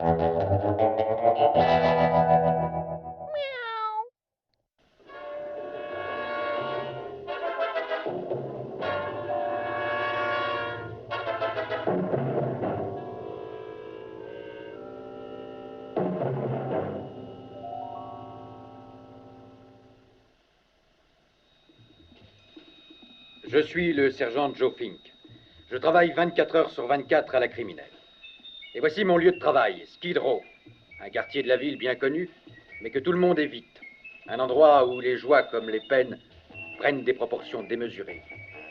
Je suis le sergent Joe Fink. Je travaille 24 heures sur 24 à la criminelle. Et voici mon lieu de travail, Skid Row. Un quartier de la ville bien connu, mais que tout le monde évite. Un endroit où les joies comme les peines prennent des proportions démesurées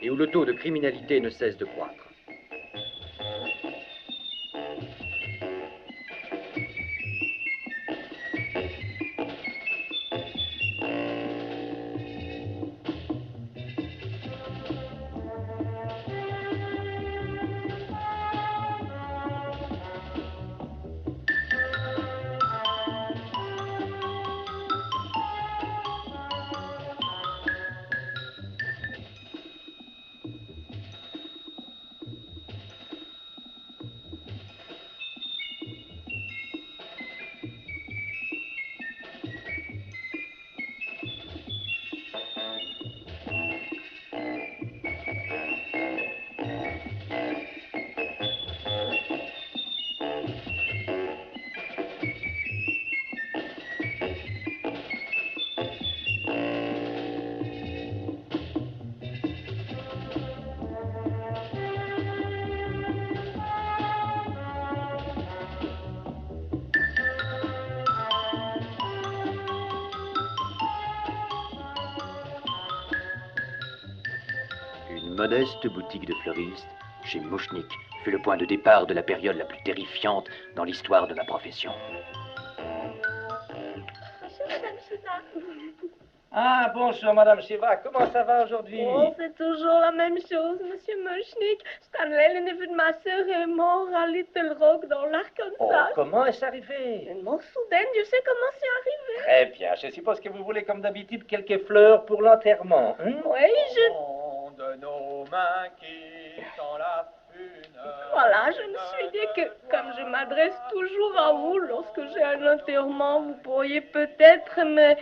et où le taux de criminalité ne cesse de croître. Une modeste boutique de fleuriste chez Mouchnik fut le point de départ de la période la plus terrifiante dans l'histoire de ma profession. Bonjour, Madame Shiva. Ah, bonjour, Madame Shiva. Comment ça va aujourd'hui? Oh, c'est toujours la même chose, Monsieur Mouchnik. Stanley, le neveu de ma sœur, est mort à Little Rock, dans l'Arkansas. Oh, comment est-ce arrivé? Une mort soudaine, Dieu sait comment c'est arrivé. Très bien. Je suppose que vous voulez, comme d'habitude, quelques fleurs pour l'enterrement. Hein? Oui, De nos mains qui sont là une... Voilà, je me suis dit que, comme je m'adresse toujours à vous lorsque j'ai un enterrement, vous pourriez peut-être me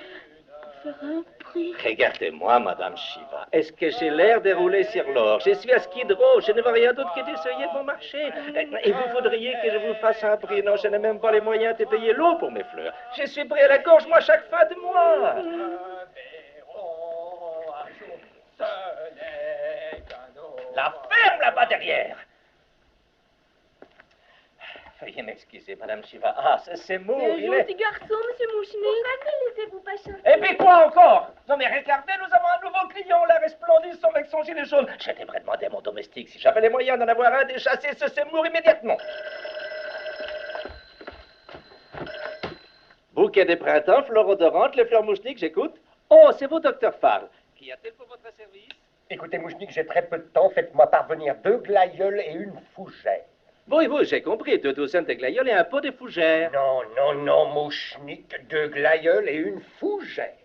faire un prix. Regardez-moi, Madame Shiva. Est-ce que j'ai l'air de rouler sur l'or? Je suis à Skid Row. Je ne vois rien d'autre que d'essayer mon marché. Et vous voudriez que je vous fasse un prix? Non, je n'ai même pas les moyens de payer l'eau pour mes fleurs. Je suis pris à la gorge, moi, chaque fin de mois. La ferme là-bas derrière. Veuillez m'excuser, Madame Shiva. Ah, c'est Moore, C'est un il est... gentil garçon, Monsieur Mouchnik. Pourquoi ne laissez-vous pas chanter? Et puis quoi encore? Non mais regardez, nous avons un nouveau client, l'air resplendissant avec son gilet jaune. Je devrais demander à mon domestique si j'avais les moyens d'en avoir un, de chasser ce Seymour immédiatement. Bouquet de printemps, fleurs odorantes, les fleurs mouchniques, j'écoute. Oh, c'est vous, docteur Farr. Qu'y a-t-il pour votre service? Écoutez, Mouchnik, j'ai très peu de temps. Faites-moi parvenir 2 glaïeuls et une fougère. Oui, j'ai compris. 2 douzaines de glaïeuls et un pot de fougères. Non, Mouchnik, 2 glaïeuls et une fougère.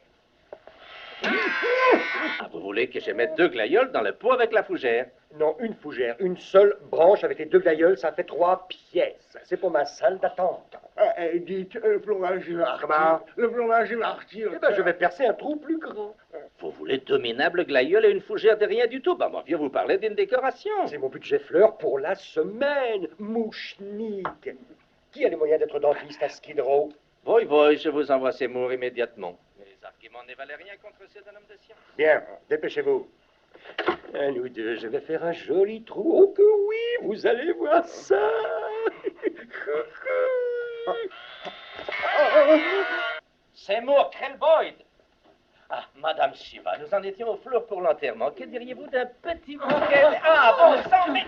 Ah, vous voulez que je mette 2 glaïeuls dans le pot avec la fougère? Non, une fougère, une seule branche avec les 2 glaïeuls, ça fait 3 pièces. C'est pour ma salle d'attente. Dites, le plomage est parti. Comment? Le plomage est parti. Eh ben, je vais percer un trou plus grand. Vous voulez 2 minables glaïeuls et une fougère de rien du tout? Bah, moi, viens vous parler d'une décoration. C'est mon budget fleurs pour la semaine, Mouchnik. Qui a les moyens d'être dentiste à Skid Row? Oui, je vous envoie ces mots immédiatement. Les arguments ne valaient rien contre ceux d'un homme de science. Bien, dépêchez-vous. Un ou deux, je vais faire un joli trou. Oh que oui, vous allez voir ça. Seymour Krelboyd. Ah, Madame Shiva, nous en étions aux fleurs pour l'enterrement. Que diriez-vous d'un petit bouquet? Ah, bon sang, mais...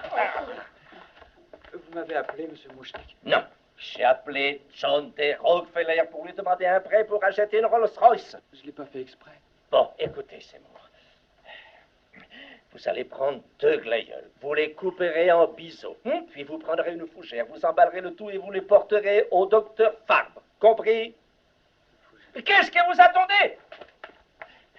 Vous m'avez appelé, Monsieur Mouchnik? Non, j'ai appelé John D. Rockefeller pour lui demander un prêt pour acheter une Rolls-Royce. Je ne l'ai pas fait exprès. Bon, écoutez, Seymour. Vous allez prendre 2 glaïeuls. Vous les couperez en biseaux. Puis vous prendrez une fougère. Vous emballerez le tout et vous les porterez au docteur Farb. Compris? Qu'est-ce que vous attendez?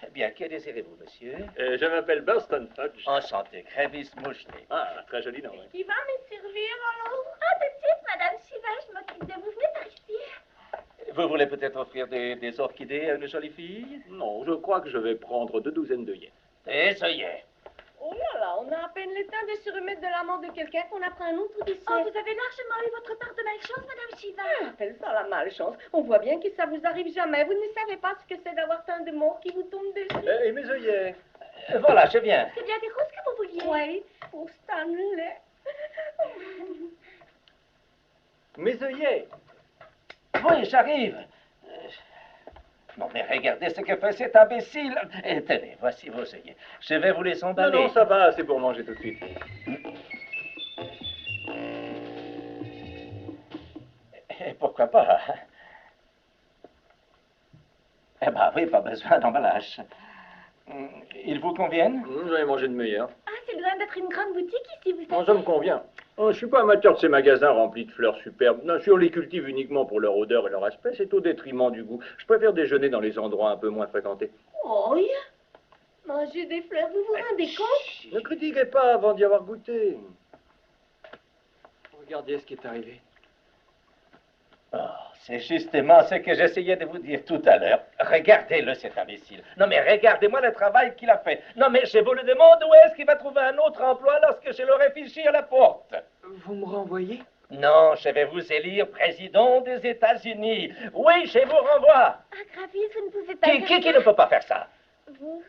Eh bien, que désirez-vous, monsieur? Je m'appelle Burston Fudge. Enchanté, Crévis Mouchnik. Ah, très joli nom. Qui va me servir alors? Ah, tout de suite, Madame Shiva, je m'occupe de vous. Venez Vous voulez peut-être offrir des orchidées à une jolie fille? Non, je crois que je vais prendre 2 douzaines d'œillets. Des œillets. Oh là là, on a à peine le temps de se remettre de l'amant de quelqu'un qu'on apprend un autre dessert. Oh, vous avez largement eu votre part de malchance, Madame Shiva. Appelle ça la malchance. On voit bien que ça vous arrive jamais. Vous ne savez pas ce que c'est d'avoir tant de mots qui vous tombent dessus. Et mes œillets? Voilà, je viens. C'est bien des roses que vous vouliez. Oui, pour Stanley. Mes œillets. Oui, j'arrive. Non, mais regardez ce que fait cet imbécile. Et tenez, voici vos œillets. Je vais vous les Non, emballer. non, ça va, c'est pour manger tout de suite. Et pourquoi pas? Eh ben oui, pas besoin d'emballage. Ils vous conviennent? J'en ai mangé de meilleur. Ah, c'est loin d'être une grande boutique ici, vous Non, savez. ça me convient. Oh, je suis pas amateur de ces magasins remplis de fleurs superbes. Bien sûr, les cultive uniquement pour leur odeur et leur aspect, c'est au détriment du goût. Je préfère déjeuner dans les endroits un peu moins fréquentés. Oh, manger des fleurs, vous vous rendez compte? Ne critiquez pas avant d'y avoir goûté. Regardez ce qui est arrivé. Oh, c'est justement ce que j'essayais de vous dire tout à l'heure. Regardez-le, cet imbécile. Non, mais regardez-moi le travail qu'il a fait. Non, mais je vous le demande, où est-ce qu'il va trouver un autre emploi lorsque je l'aurai fiché à la porte? Vous me renvoyez? Non, je vais vous élire président des États-Unis. Oui, je vous renvoie. Ah, Gravis, vous ne pouvez pas Qui faire ça. ne peut pas faire ça? Vous.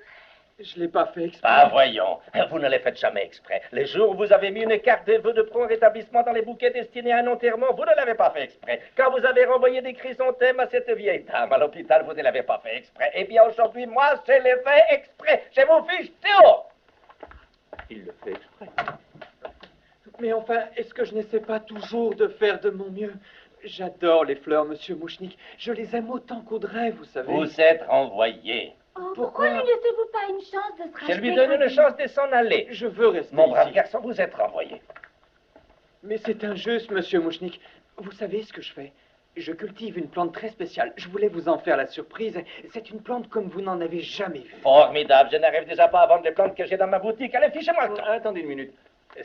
Je l'ai pas fait exprès. Ah, voyons, vous ne les faites jamais exprès. Le jour où vous avez mis une carte de vœux de prompt rétablissement dans les bouquets destinés à un enterrement, vous ne l'avez pas fait exprès. Quand vous avez renvoyé des chrysanthèmes à cette vieille dame à l'hôpital, vous ne l'avez pas fait exprès. Eh bien, aujourd'hui, moi, je l'ai fait exprès. Je vous fiche tout. Il le fait exprès. Mais enfin, est-ce que je n'essaie pas toujours de faire de mon mieux? J'adore les fleurs, monsieur Mouchnik. Je les aime autant qu'Audrey, vous savez. Vous êtes renvoyé. Oh, pourquoi lui laissez-vous pas une chance de se racheter? Je lui donne une Gravis? chance de s'en aller. Je veux rester Mon brave ici. garçon, vous êtes renvoyé. Mais c'est injuste, monsieur Mouchnik. Vous savez ce que je fais? Je cultive une plante très spéciale. Je voulais vous en faire la surprise. C'est une plante comme vous n'en avez jamais vue. Formidable, je n'arrive déjà pas à vendre les plantes que j'ai dans ma boutique. Allez, fichez-moi le temps. Attendez une minute.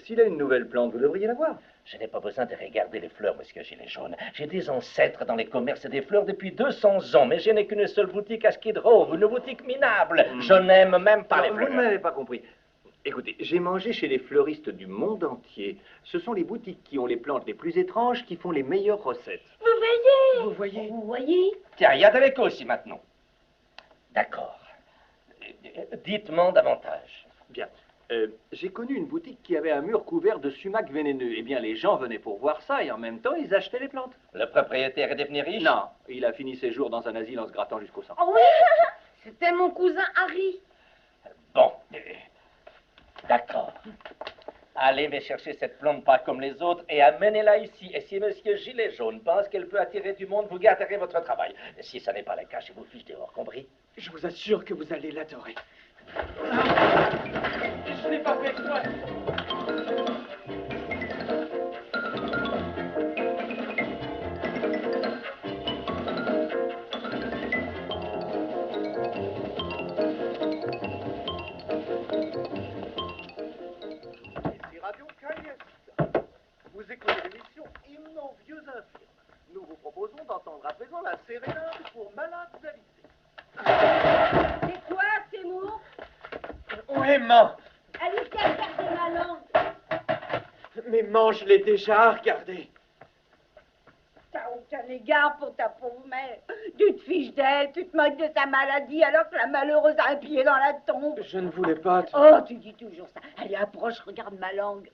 S'il a une nouvelle plante, vous devriez la voir. Je n'ai pas besoin de regarder les fleurs, monsieur Gilet Jaune. J'ai des ancêtres dans les commerces des fleurs depuis 200 ans, mais je n'ai qu'une seule boutique à Skid Row, une boutique minable. Je n'aime même pas les Vous fleurs. ne m'avez pas compris. Écoutez, j'ai mangé chez les fleuristes du monde entier. Ce sont les boutiques qui ont les plantes les plus étranges qui font les meilleures recettes. Vous voyez? Vous voyez? Vous voyez? Tiens, il y a de l'écho aussi maintenant. D'accord. Dites-moi davantage. Bien. J'ai connu une boutique qui avait un mur couvert de sumacs vénéneux. Eh bien, les gens venaient pour voir ça et en même temps, ils achetaient les plantes. Le propriétaire est devenu riche? Non, il a fini ses jours dans un asile en se grattant jusqu'au sang. Oh oui, c'était mon cousin Harry. Bon, d'accord. Allez me chercher cette plante pas comme les autres et amenez-la ici. Et si monsieur Gilet Jaune pense qu'elle peut attirer du monde, vous garderez votre travail. Si ça n'est pas le cas, je vous fiche dehors, compris? Je vous assure que vous allez l'adorer. Je l'ai pas fait exprès. Ici Radio Calieste. Vous écoutez l'émission Hymne aux vieux infirmes. Nous vous proposons d'entendre à présent la sérénade pour malades avisés. C'est quoi ces mots? Oui, maman. Allez, tiens, regardez ma langue. Mais maman, je l'ai déjà regardé. T'as aucun égard pour ta pauvre mère. Tu te fiches d'elle, tu te moques de sa maladie alors que la malheureuse a un pied dans la tombe. Je ne voulais pas. Oh, tu dis toujours ça. Allez, approche, regarde ma langue.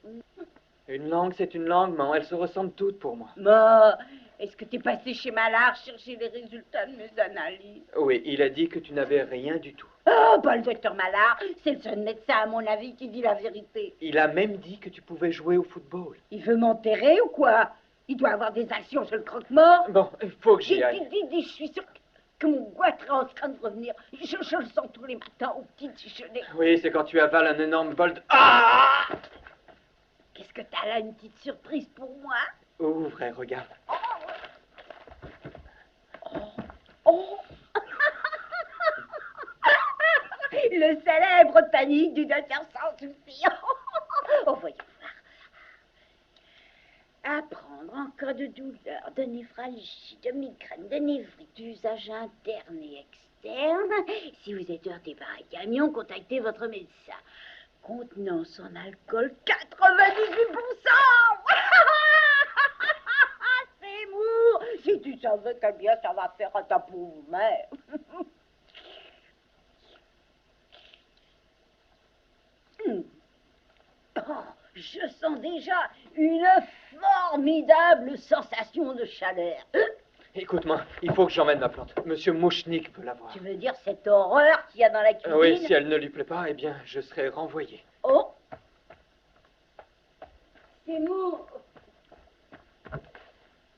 Une langue, c'est une langue, maman. Elles se ressemblent toutes pour moi. Bon, est-ce que t'es passé chez Malard chercher les résultats de mes analyses? Oui, il a dit que tu n'avais rien du tout. Oh, pas le docteur Malard. C'est le seul médecin, à mon avis, qui dit la vérité. Il a même dit que tu pouvais jouer au football. Il veut m'enterrer ou quoi? Il doit avoir des actions sur le croque-mort. Bon, il faut que j'y aille. Dis, je suis sûre que mon goitre est en train de revenir. Je le sens tous les matins au petit déjeuner. Oui, c'est quand tu avales un énorme bol de... Ah! Qu'est-ce que t'as là, une petite surprise pour moi? Ouvre et regarde. Oh! Le célèbre tonique du docteur sans souci. Oh, voyons voir. Apprends prendre en cas de douleur, de névralgie, de migraine, de névrite, d'usage interne et externe. Si vous êtes heurté par un camion, contactez votre médecin. Contenance en alcool, 98%. Seymour, si tu savais quel bien ça va faire à ta pauvre mère. Oh, je sens déjà une formidable sensation de chaleur. Écoute-moi, il faut que j'emmène ma plante. Monsieur Mouchnik peut la voir. Tu veux dire cette horreur qu'il y a dans la cuisine? Oui, si elle ne lui plaît pas, eh bien, je serai renvoyé. Oh! C'est moi.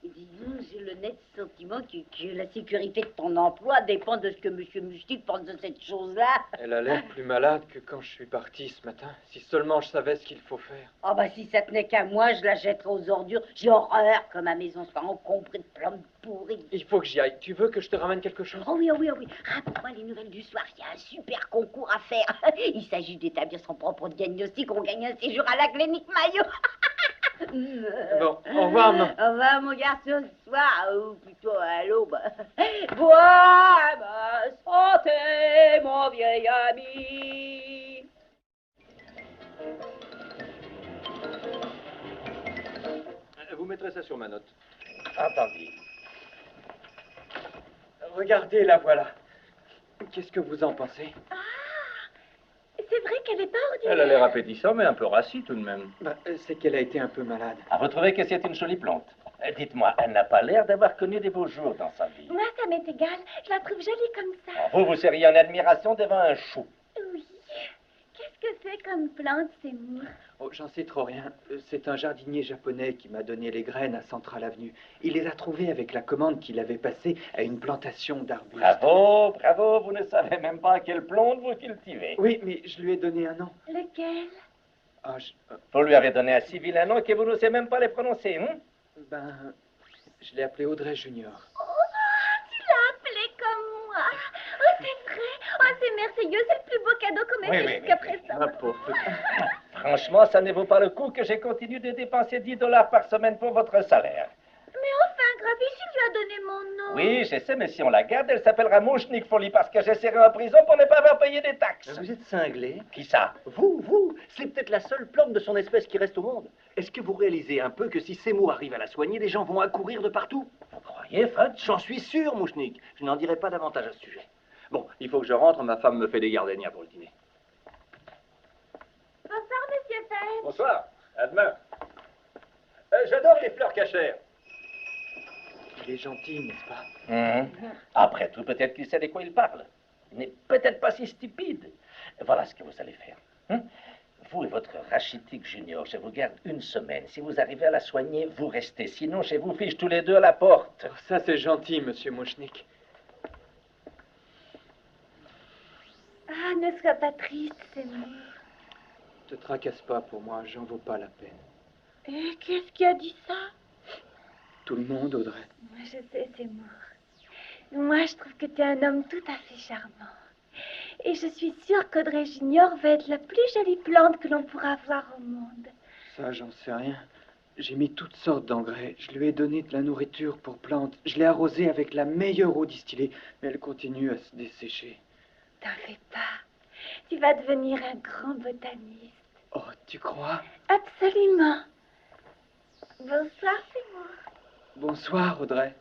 Dis donc, j'ai le net sentiment que la sécurité de ton emploi dépend de ce que Monsieur Mouchnik pense de cette chose-là. Elle a l'air plus malade que quand je suis parti ce matin. Si seulement je savais ce qu'il faut faire. Ah bah si ça tenait qu'à moi, je la jetterais aux ordures. J'ai horreur que ma maison soit encombrée de plantes pourries. Il faut que j'y aille. Tu veux que je te ramène quelque chose? Oh oui, oh oui, oh oui. Raconte-moi les nouvelles du soir. Il y a un super concours à faire. Il s'agit d'établir son propre diagnostic. On gagne un séjour à la clinique Mayo. Bon, au revoir, maman. Au revoir, mon garçon, ce soir, ou plutôt à l'aube. Bois ma santé, mon vieil ami. Vous mettrez ça sur ma note. Entendu. Regardez, la voilà. Qu'est-ce que vous en pensez? C'est vrai qu'elle n'est pas ordinaire. Elle a l'air appétissante, mais un peu rassie tout de même. C'est qu'elle a été un peu malade. Ah, vous trouvez que c'est une jolie plante? Dites-moi, elle n'a pas l'air d'avoir connu des beaux jours dans sa vie. Moi, ça m'est égal. Je la trouve jolie comme ça. Vous seriez en admiration devant un chou. Oui. Qu'est-ce que c'est comme plante, Seymour? Oh, j'en sais trop rien. C'est un jardinier japonais qui m'a donné les graines à Central Avenue. Il les a trouvées avec la commande qu'il avait passée à une plantation d'arbustes. Bravo, bravo, vous ne savez même pas quelle plante vous cultivez. Oui, mais je lui ai donné un nom. Lequel? Ah, Vous lui avez donné un si vilain nom que vous ne savez même pas les prononcer, hein? Ben, je l'ai appelé Audrey Junior. Oh, tu l'as appelé comme moi. Oh, c'est vrai. Oh, c'est merveilleux. C'est le plus beau cadeau qu'on m'ait fait jusqu'à présent. Ma pauvre. Franchement, ça ne vaut pas le coup que j'ai continué de dépenser 10 $ par semaine pour votre salaire. Mais enfin, Gravici lui a donné mon nom. Oui, je sais, mais si on la garde, elle s'appellera Mouchnik Folie parce que je serai en prison pour ne pas avoir payé des taxes. Vous êtes cinglé. Qui ça? Vous, c'est peut-être la seule plante de son espèce qui reste au monde. Est-ce que vous réalisez un peu que si Seymour arrive à la soigner, les gens vont accourir de partout? Vous croyez, Fudge? J'en suis sûr, Mouchnik. Je n'en dirai pas davantage à ce sujet. Bon, il faut que je rentre, ma femme me fait des gardenias pour le dîner. Bonsoir, monsieur Fudge. Bonsoir, à demain. J'adore les fleurs cachères. Il est gentil, n'est-ce pas? Après tout, peut-être qu'il sait de quoi il parle. Il n'est peut-être pas si stupide. Voilà ce que vous allez faire. Vous et votre rachitique junior, je vous garde une semaine. Si vous arrivez à la soigner, vous restez. Sinon, je vous fiche tous les deux à la porte. Oh, ça, c'est gentil, monsieur Mouchnik. Ah, ne sois pas triste, Seymour. Te tracasse pas pour moi, j'en vaux pas la peine. Et qu'est-ce qui a dit ça? Tout le monde, Audrey. Moi, je sais, Seymour. Moi, je trouve que tu es un homme tout à fait charmant. Et je suis sûre qu'Audrey Junior va être la plus jolie plante que l'on pourra voir au monde. Ça, j'en sais rien. J'ai mis toutes sortes d'engrais. Je lui ai donné de la nourriture pour plantes. Je l'ai arrosée avec la meilleure eau distillée. Mais elle continue à se dessécher. T'en fais pas. Tu vas devenir un grand botaniste. Oh, tu crois? Absolument. Bonsoir, Seymour. Bonsoir, Audrey.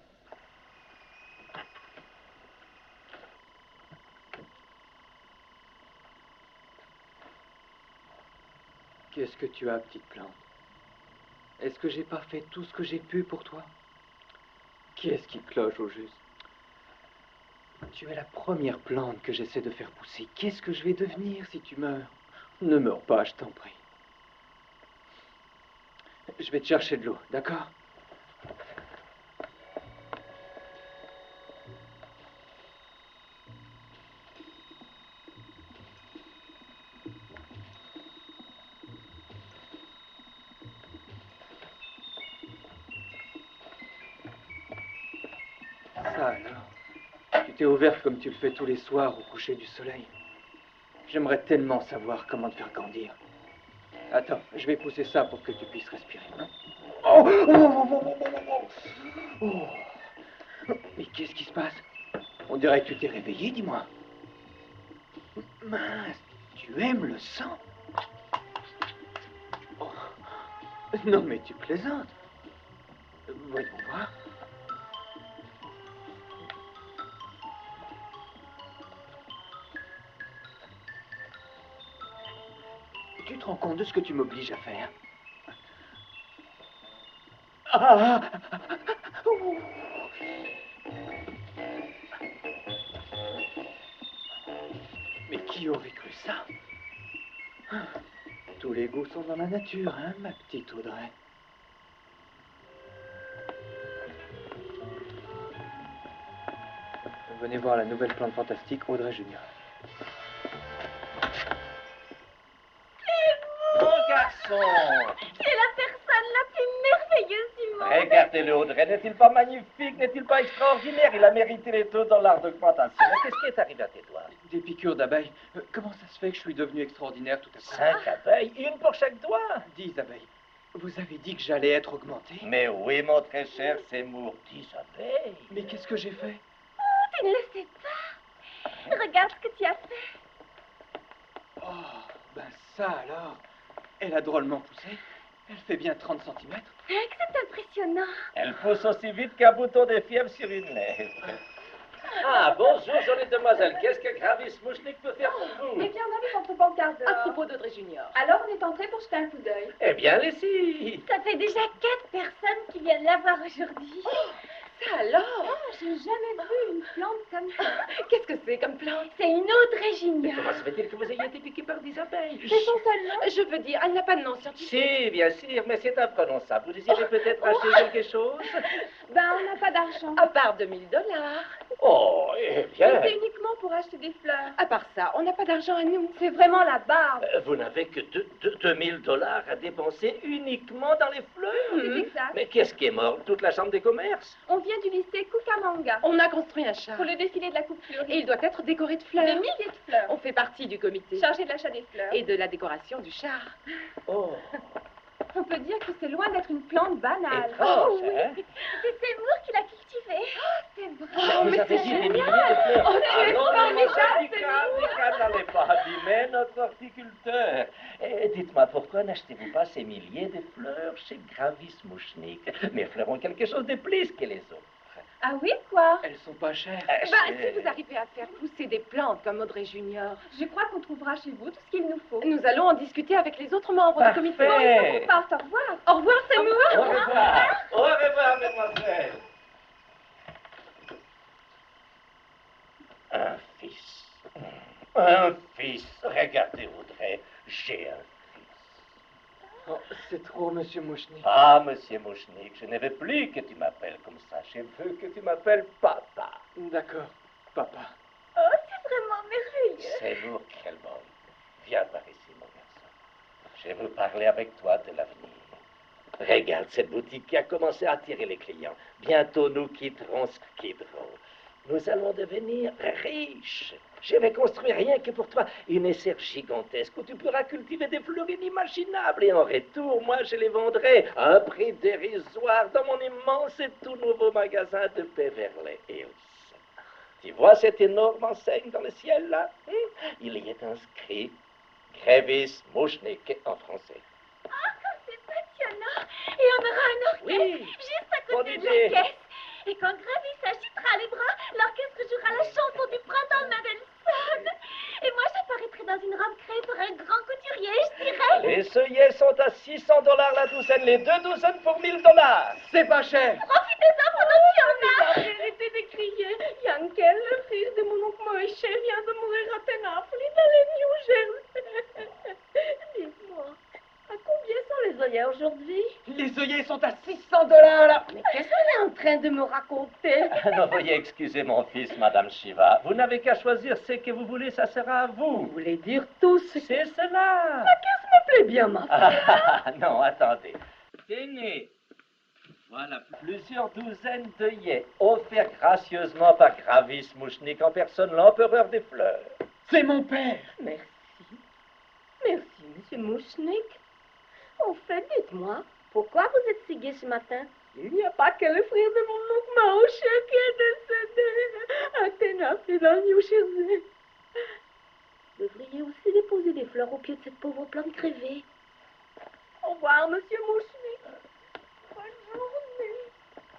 Qu'est-ce que tu as, petite plante? Est-ce que j'ai pas fait tout ce que j'ai pu pour toi? Qu'est-ce qui cloche au juste? Tu es la première plante que j'essaie de faire pousser. Qu'est-ce que je vais devenir si tu meurs? Ne meurs pas, je t'en prie. Je vais te chercher de l'eau, d'accord? Ça alors, tu t'es ouverte comme tu le fais tous les soirs au coucher du soleil. J'aimerais tellement savoir comment te faire grandir. Attends, je vais pousser ça pour que tu puisses respirer. Hein? Oh, oh, oh, oh, oh, oh. Oh. Mais qu'est-ce qui se passe? On dirait que tu t'es réveillé, dis-moi. Mince, tu aimes le sang? Oh. Non, mais tu plaisantes. Voyons voir. Tu te rends compte de ce que tu m'obliges à faire? Ah! Oh. Mais qui aurait cru ça? Tous les goûts sont dans la nature, hein, ma petite Audrey? Venez voir la nouvelle plante fantastique Audrey Junior. Mon garçon! C'est la personne la plus merveilleuse du monde. Regardez-le, Audrey. N'est-il pas magnifique? N'est-il pas extraordinaire? Il a mérité les taux dans l'art d'augmentation. Mais qu'est-ce qui est arrivé à tes doigts? Des piqûres d'abeilles. Comment ça se fait que je suis devenu extraordinaire tout à coup? 5 abeilles, une pour chaque doigt. 10 abeilles. Vous avez dit que j'allais être augmenté? Mais oui, mon très cher Seymour, 10 abeilles. Mais qu'est-ce que j'ai fait? Tu ne le sais pas. Regarde ce que tu as fait. Oh, ben ça alors. Elle a drôlement poussé. Elle fait bien 30 cm. C'est impressionnant. Elle pousse aussi vite qu'un bouton de fièvre sur une lèvre. Ah, bonjour, jolie demoiselle. Qu'est-ce que Gravis Mouchnik peut faire pour vous? Eh bien, on a vu votre pancarte dehors. À propos d'Audrey Junior. Alors, on est entré pour jeter un coup d'œil. Eh bien, allez-y. Ça fait déjà 4 personnes qui viennent la voir aujourd'hui. Ça alors? Oh, j'ai jamais vu une plante comme ça. Qu'est-ce que c'est comme plante? C'est une Audrey Mais Junior. comment se fait-il que vous ayez été piqué par des abeilles? C'est son seul nom. Je veux dire, elle n'a pas de nom scientifique. Si, bien sûr, mais c'est imprononçable. Vous désirez peut-être acheter quelque chose? Ben, on n'a pas d'argent. À part $2000. Oh, eh bien. C'est uniquement pour acheter des fleurs. À part ça, on n'a pas d'argent à nous. C'est vraiment la barbe. Vous n'avez que $2000 à dépenser uniquement dans les fleurs? C'est exact. Mais qu'est-ce qui est mort? Toute la chambre des commerces? On vient du lycée Cucamonga On a construit un char. pour le défilé de la coupe fleurie. Et il doit être décoré de Des fleurs. milliers de fleurs. On fait partie du comité. Chargé de l'achat des fleurs. Et de la décoration du char. Oh, On peut dire que c'est loin d'être une plante banale. étrange, hein? C'est Seymour qui l'a cultivée. C'est vrai. Oh, Vous mais avez c'est dit des génial. milliers de fleurs. Oh, tu es non, formidable, Nika, n'allez pas abîmer notre horticulteur. Dites-moi, pourquoi n'achetez-vous pas ces milliers de fleurs chez Gravis Mouchnik? Mes fleurs ont quelque chose de plus que les autres. Ah oui, quoi? Elles sont pas chères. Bah, si vous arrivez à faire pousser des plantes comme Audrey Junior, Je crois qu'on trouvera chez vous tout ce qu'il nous faut. nous allons en discuter avec les autres membres du comité. Parfait. On parte, au revoir. Au revoir, Au Seymour. revoir. Au revoir, mademoiselle. Un fils. Un fils. Regardez, Audrey, j'ai un fils. Oh, c'est trop, monsieur Mouchnik. Ah, monsieur Mouchnik, je ne veux plus que tu m'appelles comme ça. Je veux que tu m'appelles papa. D'accord, papa. Oh, c'est vraiment merveilleux. Seymour Krelboy, viens par ici, mon garçon. Je veux parler avec toi de l'avenir. Regarde cette boutique qui a commencé à attirer les clients. Bientôt, nous quitterons Skid Row. Nous allons devenir riches. Je vais construire rien que pour toi une serre gigantesque où tu pourras cultiver des fleurs inimaginables. Et en retour, moi, je les vendrai à un prix dérisoire dans mon immense et tout nouveau magasin de Beverly Hills. Tu vois cette énorme enseigne dans le ciel, là? Il y est inscrit Gravis Mouchnik en français. Oh, c'est passionnant. Et on aura un orchestre Oui. juste à Bonne côté de idée. l'orchestre. Et quand Gravis agitera les bras, l'orchestre jouera la chanson du printemps de Mendelssohn. Et moi, j'apparaîtrai dans une robe créée par un grand couturier, je dirais. Les œillets sont à $600 la douzaine, les 2 douzaines pour $1000. C'est pas cher. Profitez-en pendant qu'il y en a. Arrêtez de crier. Yankel, le fils de mon oncle Moïse, vient de mourir à Tenafly dans le New Jersey. Dites-moi, à combien sont les œillets aujourd'hui? Les œillets sont à $600 là. Mais qu'est-ce qu'elle est en train de me raconter? Non, veuillez excuser mon fils, Madame Shiva. Vous n'avez qu'à choisir ce que vous voulez, ça sera à vous. Vous voulez dire tous? C'est cela. Qu'est-ce me plaît bien, ma fille? Non, attendez. Tenez. Voilà, plusieurs douzaines d'œillets offerts gracieusement par Gravis Mouchnik en personne, l'empereur des fleurs. C'est mon père. Merci. Merci, monsieur Mouchnik. Au fait, dites-moi, Pourquoi vous êtes si gai ce matin? Il n'y a pas que le frère de mon oncle Moshe qui est décédé. Athéna, dans le New Jersey. Vous devriez aussi déposer des fleurs au pied de cette pauvre plante crevée. Au revoir, monsieur Mouchnik. Bonne journée.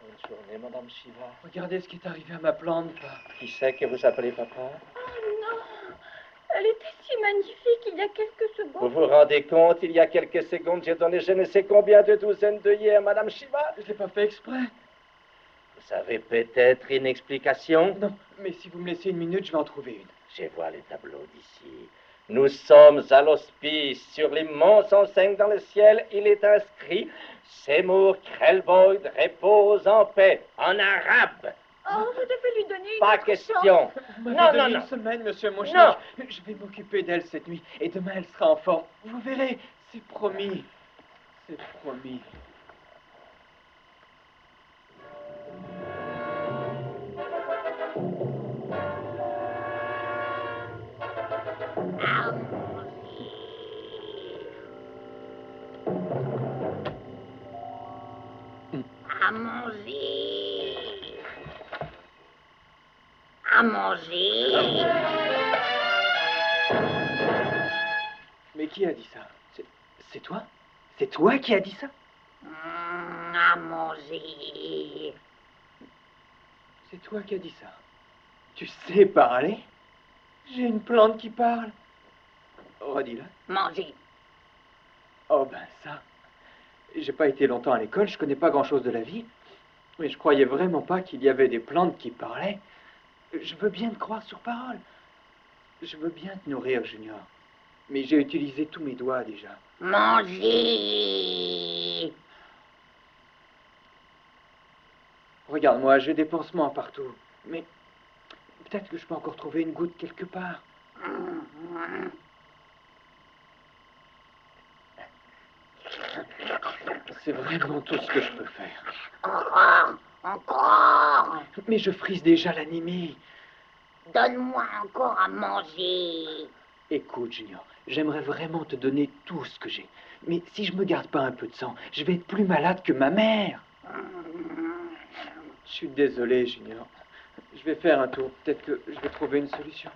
Bonne journée, Madame Shiva. Regardez ce qui est arrivé à ma plante, là. Qui c'est que vous appelez papa? Oh non, elle était si magnifique il y a quelques secondes. Vous vous rendez compte, il y a quelques secondes, j'ai donné je ne sais combien de douzaines d'œillets à Madame Shiva? Je l'ai pas fait exprès. Vous avez peut-être une explication? Non, mais si vous me laissez une minute, je vais en trouver une. Je vois les tableaux d'ici. Nous sommes à l'hospice. Sur l'immense enseigne dans le ciel, il est inscrit « Seymour Krelvoid repose en paix » en arabe. Oh, vous devez lui donner une Pas autre question. chance. Vous m'avez Non, donné non, non. une semaine, monsieur Mouchnik. Non. Je vais m'occuper d'elle cette nuit. Et demain, elle sera en forme. Vous verrez, c'est promis. C'est promis. À manger. À manger. Mais qui a dit ça? C'est toi? C'est toi qui as dit ça? À manger. C'est toi qui as dit ça. Tu sais parler? J'ai une plante qui parle. Redis-le. Manger. Oh ben ça. J'ai pas été longtemps à l'école, je connais pas grand-chose de la vie. Mais je croyais vraiment pas qu'il y avait des plantes qui parlaient. Je veux bien te croire sur parole. Je veux bien te nourrir, Junior. Mais j'ai utilisé tous mes doigts déjà. Manger. Regarde-moi, j'ai des pansements partout. Mais peut-être que je peux encore trouver une goutte quelque part. C'est vraiment tout ce que je peux faire. Encore. Encore. Mais je frise déjà l'anémie. Donne-moi encore à manger. Écoute, Junior, j'aimerais vraiment te donner tout ce que j'ai. Mais si je me garde pas un peu de sang, je vais être plus malade que ma mère. Je suis désolé, Junior. Je vais faire un tour. Peut-être que je vais trouver une solution.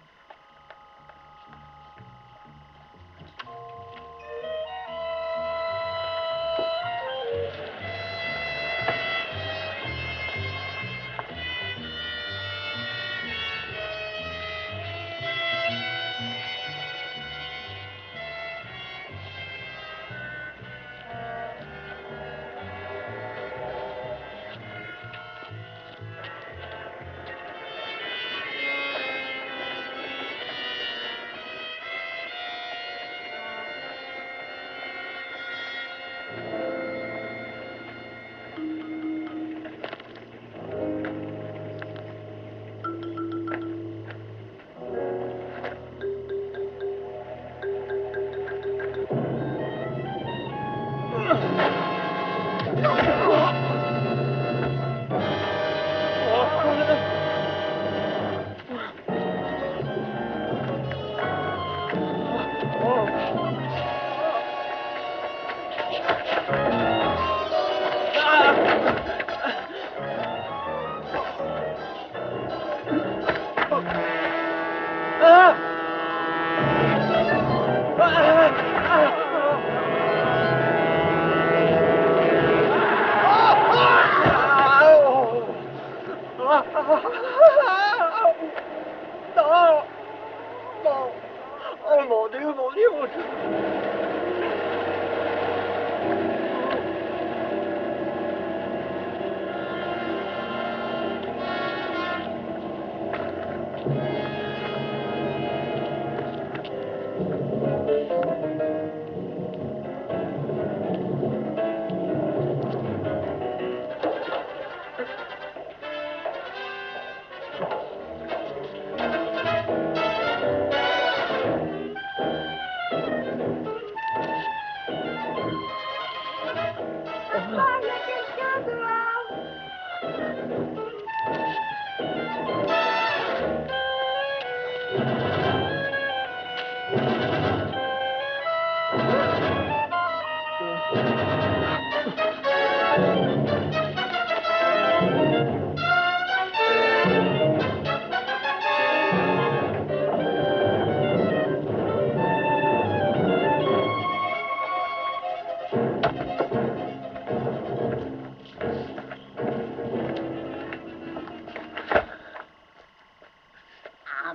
Oh mon Dieu, mon Dieu, mon Dieu.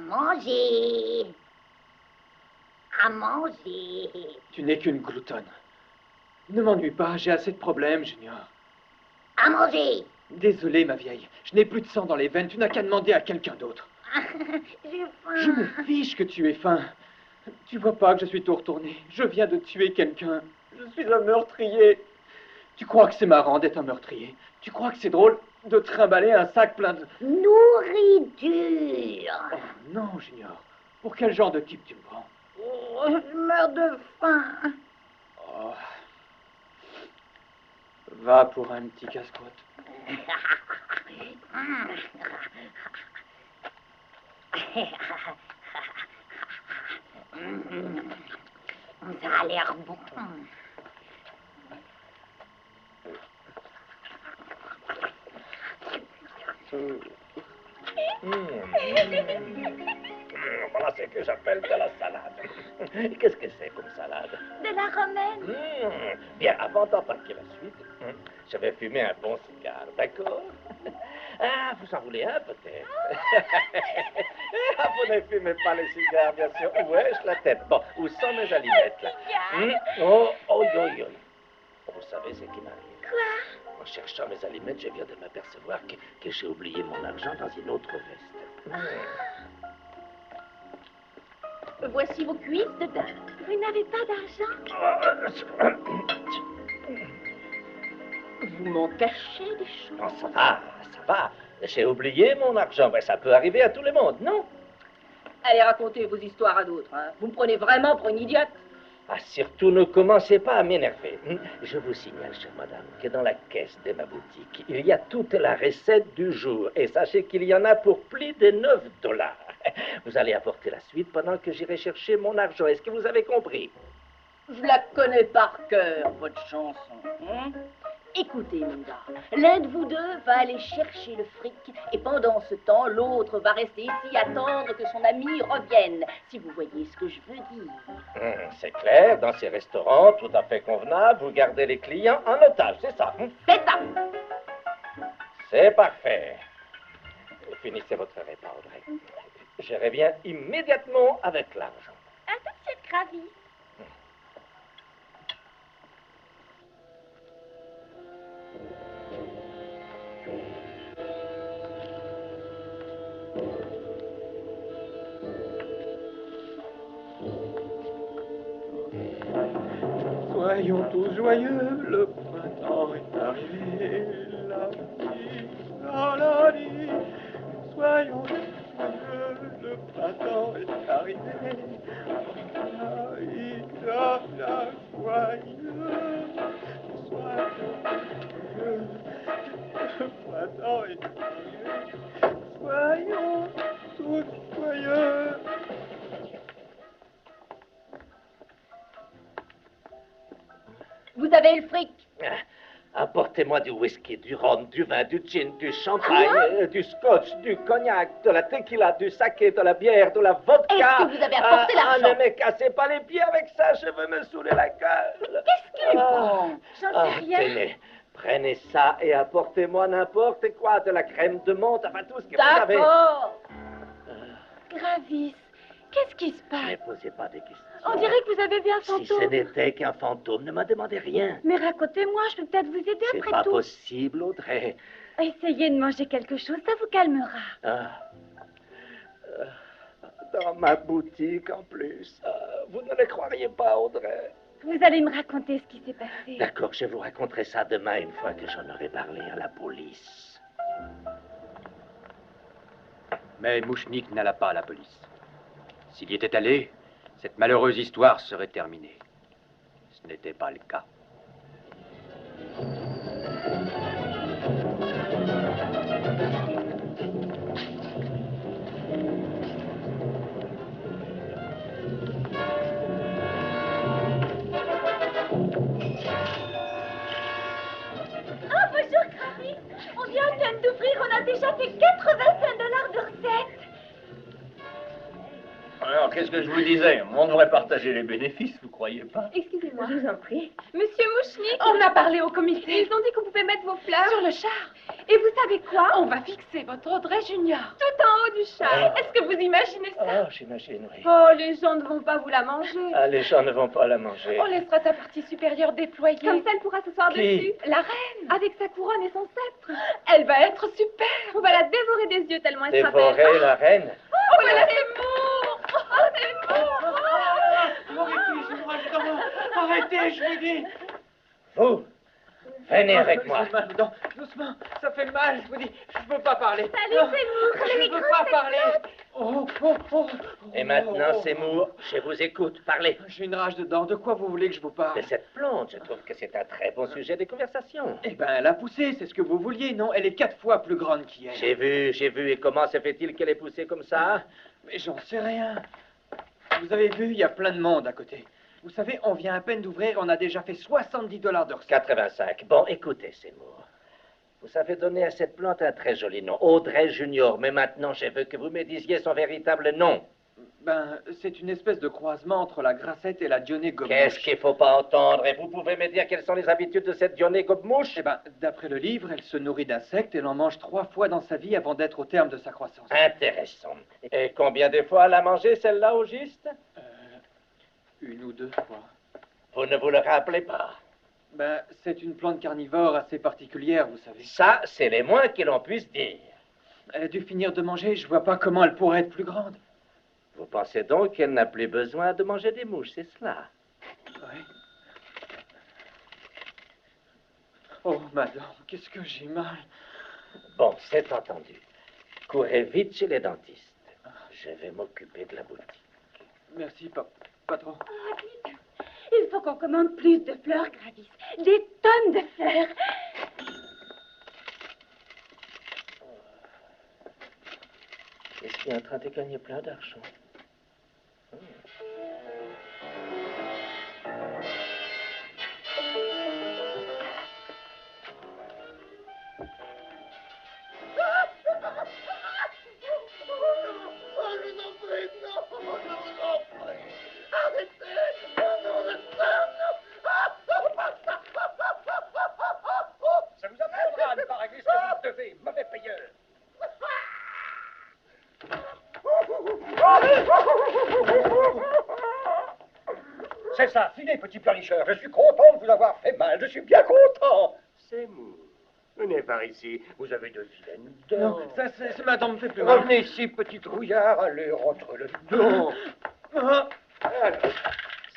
manger. À manger. Tu n'es qu'une gloutonne. Ne m'ennuie pas, j'ai assez de problèmes, Junior. À manger. Désolé, ma vieille, je n'ai plus de sang dans les veines, tu n'as qu'à demander à quelqu'un d'autre. J'ai faim. Je me fiche que tu aies faim. Tu vois pas que je suis tout retourné. Je viens de tuer quelqu'un. Je suis un meurtrier. Tu crois que c'est marrant d'être un meurtrier? Tu crois que c'est drôle de trimballer un sac plein de... Nourriture. Oh, non, Junior. Pour quel genre de type tu me prends? Oh, je meurs de faim. Oh. Va pour un petit casse-croûte. Ça a l'air bon. Voilà ce que j'appelle de la salade. Qu'est-ce que c'est comme salade? De la romaine. Bien, avant d'attaquer la suite, je vais fumer un bon cigare, d'accord? Ah, vous en voulez un peut-être? Vous ne fumez pas les cigares, bien sûr. Où est-ce la tête? Bon, où sont mes allumettes là? Oh, oh, oh, oh. Vous savez ce qui m'arrive? Quoi? En cherchant mes allumettes, je viens de m'apercevoir que j'ai oublié mon argent dans une autre veste. Voici vos cuisses de dinde. Vous n'avez pas d'argent? Vous m'en cachez des choses. Non, ça va, ça va. J'ai oublié mon argent. Ben, ça peut arriver à tout le monde, non? Allez raconter vos histoires à d'autres. Hein. Vous me prenez vraiment pour une idiote. Ah, surtout ne commencez pas à m'énerver. Je vous signale, chère madame, que dans la caisse de ma boutique, il y a toute la recette du jour. Et sachez qu'il y en a pour plus de $9. Vous allez apporter la suite pendant que j'irai chercher mon argent. Est-ce que vous avez compris? Je la connais par cœur, votre chanson. Hein? Écoutez, Munda, l'un de vous deux va aller chercher le fric et pendant ce temps, l'autre va rester ici attendre que son ami revienne, si vous voyez ce que je veux dire. C'est clair, dans ces restaurants tout à fait convenables, vous gardez les clients en otage, c'est ça? C'est ça. C'est parfait. Finissez votre repas, Audrey. Je reviens immédiatement avec l'argent. À tout de suite, Gravis. Soyons tous joyeux, le printemps est arrivé, la vie. Soyons tous joyeux, le printemps est arrivé, la joyeux. Soyons joyeux, le printemps est arrivé, soyons tous joyeux. Vous avez le fric. Apportez-moi du whisky, du rhum, du vin, du gin, du champagne, du scotch, du cognac, de la tequila, du saké, de la bière, de la vodka. Est-ce que vous avez apporté l'argent? Ne me cassez pas les pieds avec ça, je veux me saouler la gueule. Qu'est-ce qu'il prend? J'en sais rien. Tenez, prenez ça et apportez-moi n'importe quoi, de la crème de menthe, enfin tout ce que vous avez. D'accord. Gravis, qu'est-ce qui se passe? Ne posez pas de questions. On dirait que vous avez vu un Si ce fantôme. n'était qu'un fantôme, ne me demandez rien. Mais racontez-moi, je peux peut-être vous aider C'est après pas tout. possible, Audrey. Essayez de manger quelque chose, ça vous calmera. Dans ma boutique, en plus. Vous ne le croiriez pas, Audrey. Vous allez me raconter ce qui s'est passé. D'accord, je vous raconterai ça demain, une fois que j'en aurai parlé à la police. Mais Mouchnik n'alla pas à la police. S'il y était allé, cette malheureuse histoire serait terminée. Ce n'était pas le cas. Ah, bonjour, Gravis. On vient d'ouvrir, on a déjà fait $85 de recettes. Alors, qu'est-ce que je vous disais? On devrait partager les bénéfices, vous croyez pas? Excusez-moi. Je vous en prie. Monsieur Mouchnik, On a parlé au comité. ils ont dit qu'on pouvait mettre vos fleurs Sur le char. Et vous savez quoi? On va fixer votre Audrey Junior. Tout en haut du char. Est-ce que vous imaginez ça? Ah, j'imagine, oui. Oh, les gens ne vont pas vous la manger. Ah, les gens ne vont pas la manger. On laissera sa partie supérieure déployée. Comme ça, elle pourra s'asseoir Qui? dessus. La reine. Avec sa couronne et son sceptre. Elle va être super. On va la dévorer des yeux tellement elle sera belle. Dévorer la reine? Oh, voilà Zemmour! Oh, Zemmour! Arrêtez, je vous dis. Vous, venez avec moi. J'ai mal dedans. Doucement, ça fait mal, je vous dis. Je veux pas parler. Salut, Non, Zemmour, je le veux micro, pas c'est parler. Et maintenant, Zemmour, je vous écoute. Parlez. J'ai une rage dedans. De quoi vous voulez que je vous parle? De cette plante, je trouve que c'est un très bon sujet de conversation. Eh ben, elle a poussé, c'est ce que vous vouliez, non? Elle est 4 fois plus grande qu'hier. J'ai vu. Et comment se fait-il qu'elle ait poussé comme ça? Mais j'en sais rien. Vous avez vu, il y a plein de monde à côté. Vous savez, on vient à peine d'ouvrir, on a déjà fait $70 de recettes. 85. Bon, écoutez, Zemmour. Vous avez donné à cette plante un très joli nom, Audrey Junior. Mais maintenant, je veux que vous me disiez son véritable nom. Ben, c'est une espèce de croisement entre la grassette et la Dionée gobemouche. Qu'est-ce qu'il faut pas entendre? Et vous pouvez me dire quelles sont les habitudes de cette Dionée gobemouche? Eh ben, d'après le livre, elle se nourrit d'insectes et en mange 3 fois dans sa vie avant d'être au terme de sa croissance. Intéressant. Et combien de fois elle a mangé celle-là au juste? 1 ou 2 fois. Vous ne vous le rappelez pas? Ben, c'est une plante carnivore assez particulière, vous savez. Ça, c'est le moins que l'on puisse dire. Elle a dû finir de manger, je vois pas comment elle pourrait être plus grande. Vous pensez donc qu'elle n'a plus besoin de manger des mouches, c'est cela? Oui. Oh, madame, qu'est-ce que j'ai mal. Bon, c'est entendu. Courez vite chez les dentistes. Je vais m'occuper de la boutique. Merci, patron. Ah, vite. Il faut qu'on commande plus de fleurs, Gravis. Des tonnes de fleurs. Est-ce qu'il est en train de gagner plein d'argent? Ça vous apprendra à ne pas régler ce que vous devez, mauvais payeur. C'est ça, filez, petit pleurnicheur. Je suis content de vous avoir fait mal. Je suis bien content. Zemmour, venez par ici. Vous avez de vilaines Non, dents. ça, c'est madame me fait plus mal. Revenez ici, petit trouillard. Allez, rentre le dos. Ah. Alors,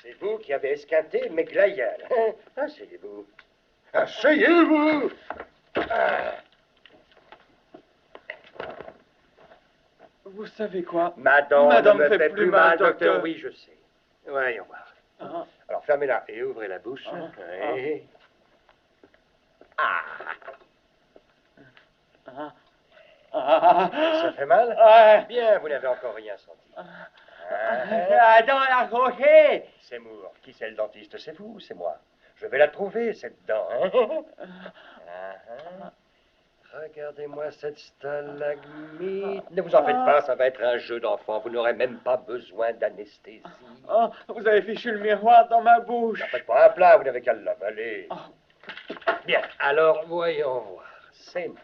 c'est vous qui avez esquinté mes glaïeuls. Hein? Asseyez-vous. Asseyez-vous. Ah. Vous savez quoi? Madame Madame me fait fait plus plus mal, mal, docteur. docteur. Oui, je sais. Voyons voir. Ah. Alors, fermez-la et ouvrez la bouche. Oui. Ah. Ah. Ah. Ça fait mal? Ah. Bien, vous n'avez encore rien senti. Dans la rocher. Zemmour, qui c'est le dentiste? C'est vous ou c'est moi? Je vais la trouver, cette dent. Hein? Regardez-moi cette stalagmite. Ne vous en faites pas, ça va être un jeu d'enfant. Vous n'aurez même pas besoin d'anesthésie. Oh, vous avez fichu le miroir dans ma bouche. N'en faites pas un plat, vous n'avez qu'à l'avaler. Oh. Bien, alors voyons voir. C'est bon.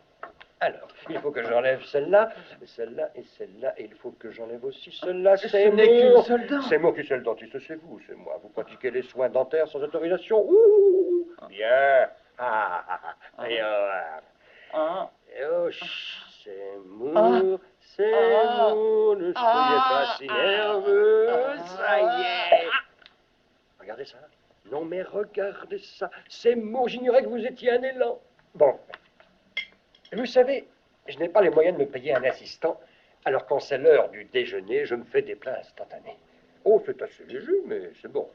Alors, il faut que j'enlève celle-là, celle-là et celle-là, et il faut que j'enlève aussi celle-là. Ce n'est qu'une seule dent. C'est moi qui suis le dentiste, c'est vous, c'est moi. Vous pratiquez les soins dentaires sans autorisation. Ouh, bien. Et Ah. oh, c'est mou, c'est mou, ne soyez pas si nerveux. Ça y est. Regardez ça. Non, mais regardez ça. C'est mou, j'ignorais que vous étiez un élan. Bon. Vous savez, je n'ai pas les moyens de me payer un assistant, alors quand c'est l'heure du déjeuner, je me fais des plats instantanés. Oh, c'est assez léger, mais c'est bon.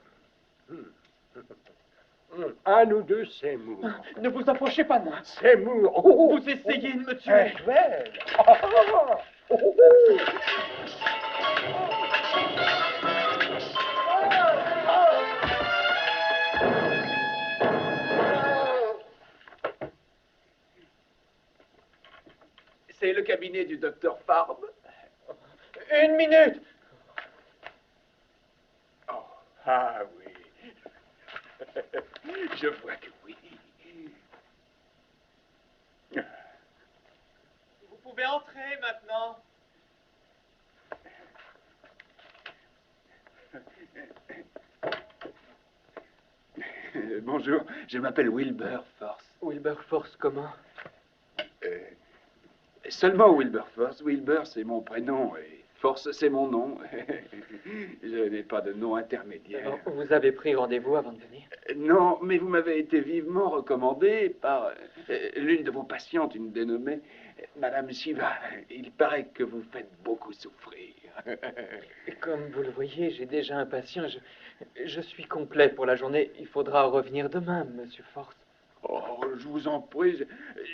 Un ou deux, c'est mou. Ne vous approchez pas de moi. C'est mou. Oh, Vous essayez de me tuer. Well. C'est le cabinet du docteur Farbe. 1 minute. Ah oui. Je vois que oui. Vous pouvez entrer maintenant. Bonjour, je m'appelle Wilberforce. Wilberforce, comment? Seulement Wilberforce. Wilbur, c'est mon prénom et Force, c'est mon nom. Je n'ai pas de nom intermédiaire. Alors, vous avez pris rendez-vous avant de venir? Non, mais vous m'avez été vivement recommandé par l'une de vos patientes, une dénommée Madame Shiva. Il paraît que vous faites beaucoup souffrir. Comme vous le voyez, j'ai déjà un patient. Je suis complet pour la journée. Il faudra revenir demain, Monsieur Force. Oh, je vous en prie,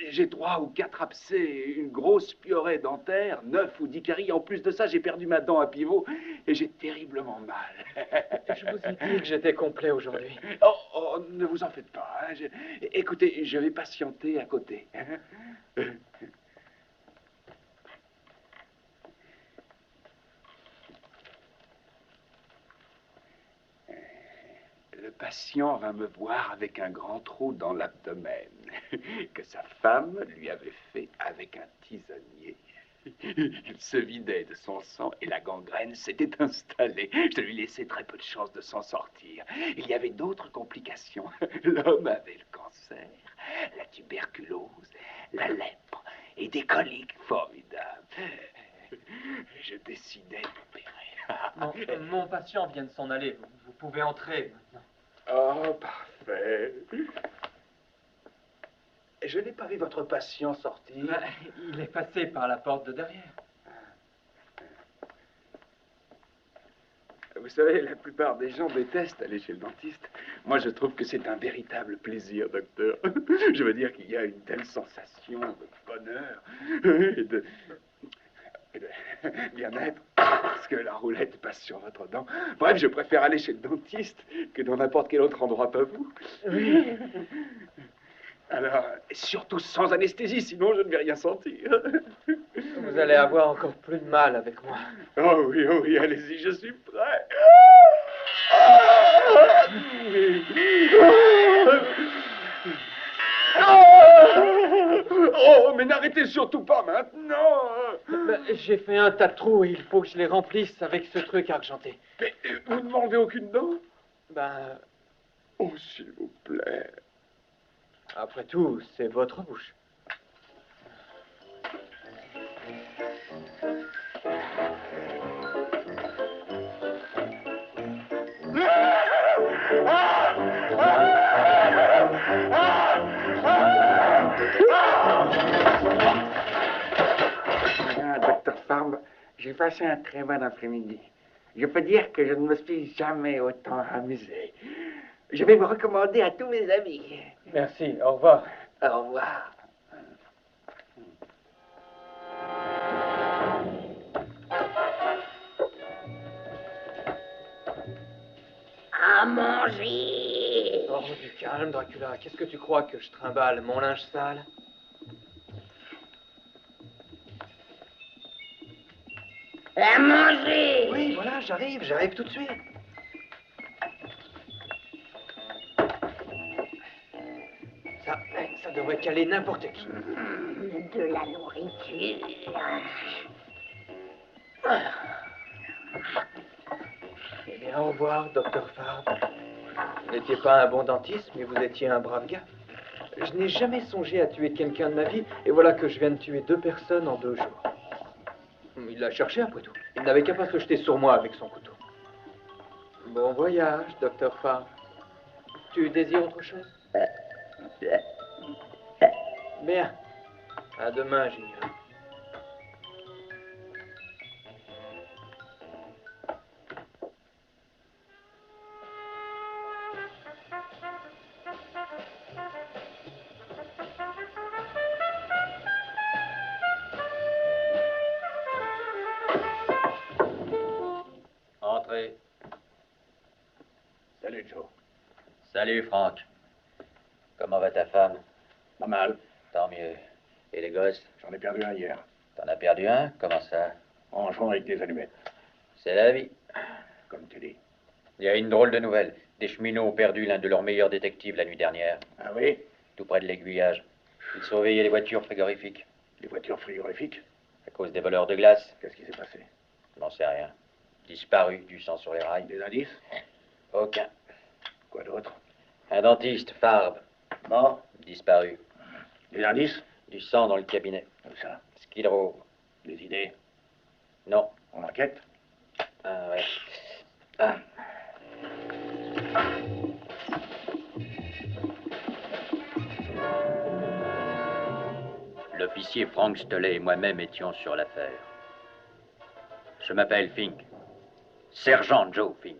j'ai 3 ou 4 abcès, une grosse piorée dentaire, 9 ou 10 caries. En plus de ça, j'ai perdu ma dent à pivot et j'ai terriblement mal. Je vous ai dit que j'étais complet aujourd'hui. Oh, ne vous en faites pas. Hein. Écoutez, je vais patienter à côté. Hein. Le patient vint me voir avec un grand trou dans l'abdomen que sa femme lui avait fait avec un tisonnier. Il se vidait de son sang et la gangrène s'était installée. Je lui laissais très peu de chance de s'en sortir. Il y avait d'autres complications. L'homme avait le cancer, la tuberculose, la lèpre et des coliques formidables. Je décidai d'opérer. Mon patient vient de s'en aller. Vous pouvez entrer maintenant. Oh, parfait. Je n'ai pas vu votre patient sortir. Il est passé par la porte de derrière. Vous savez, la plupart des gens détestent aller chez le dentiste. Moi, je trouve que c'est un véritable plaisir, docteur. Je veux dire qu'il y a une telle sensation de bonheur et de bien-être parce que la roulette passe sur votre dent. Bref, je préfère aller chez le dentiste que dans n'importe quel autre endroit, pas vous? Oui. Alors, surtout sans anesthésie, sinon je ne vais rien sentir. Vous allez avoir encore plus de mal avec moi. Oh oui, allez-y, je suis prêt. Oh, mais n'arrêtez surtout pas maintenant. J'ai fait un tas de trous et il faut que je les remplisse avec ce truc argenté. Mais vous ne m'enlevez aucune dent? Oh, s'il vous plaît. Après tout, c'est votre bouche. Docteur Farbe, j'ai passé un très bon après-midi. Je peux dire que je ne me suis jamais autant amusé. Je vais vous recommander à tous mes amis. Merci, au revoir. Au revoir. À manger. Oh, du calme, Dracula. Qu'est-ce que tu crois que je trimballe? Mon linge sale? À manger. Oui, voilà, j'arrive tout de suite. Ça devrait caler n'importe qui. De la nourriture. Eh bien, au revoir, docteur Farbe. Vous n'étiez pas un bon dentiste, mais vous étiez un brave gars. Je n'ai jamais songé à tuer quelqu'un de ma vie, et voilà que je viens de tuer 2 personnes en 2 jours. Il l'a cherché après tout. Il n'avait qu'à pas se jeter sur moi avec son couteau. Bon voyage, docteur Farbe. Tu désires autre chose? Bien. À demain, Junior. Entrez. Salut, Joe. Salut, Franck. Comment va ta femme? Pas mal. Tant mieux. Et les gosses? J'en ai perdu un hier. T'en as perdu un? Comment ça? En jouant avec des allumettes. C'est la vie. Comme tu dis. Il y a une drôle de nouvelle. Des cheminots ont perdu l'un de leurs meilleurs détectives la nuit dernière. Ah oui? Tout près de l'aiguillage. Ils surveillaient les voitures frigorifiques. Les voitures frigorifiques? À cause des voleurs de glace. Qu'est-ce qui s'est passé? Je n'en sais rien. Disparu, du sang sur les rails. Des indices? Aucun. Quoi d'autre? Un dentiste, Farbe. Mort? Disparu. Des indices? Du sang dans le cabinet. Où ça? Skid Row. Des idées? Non. On enquête? Ah ouais. Ah. L'officier Frank Stoley et moi-même étions sur l'affaire. Je m'appelle Fink. Sergent Joe Fink.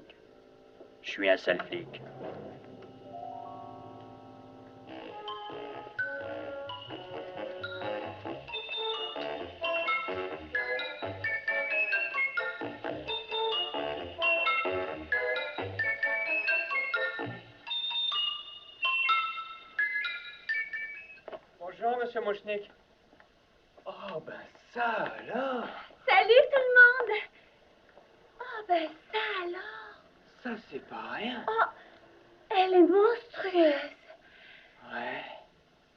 Je suis un sale flic. Bonjour, monsieur Mochnik. Oh, ben ça alors. Salut tout le monde. Oh, ben ça alors. Ça, c'est pas rien. Oh, elle est monstrueuse. Ouais.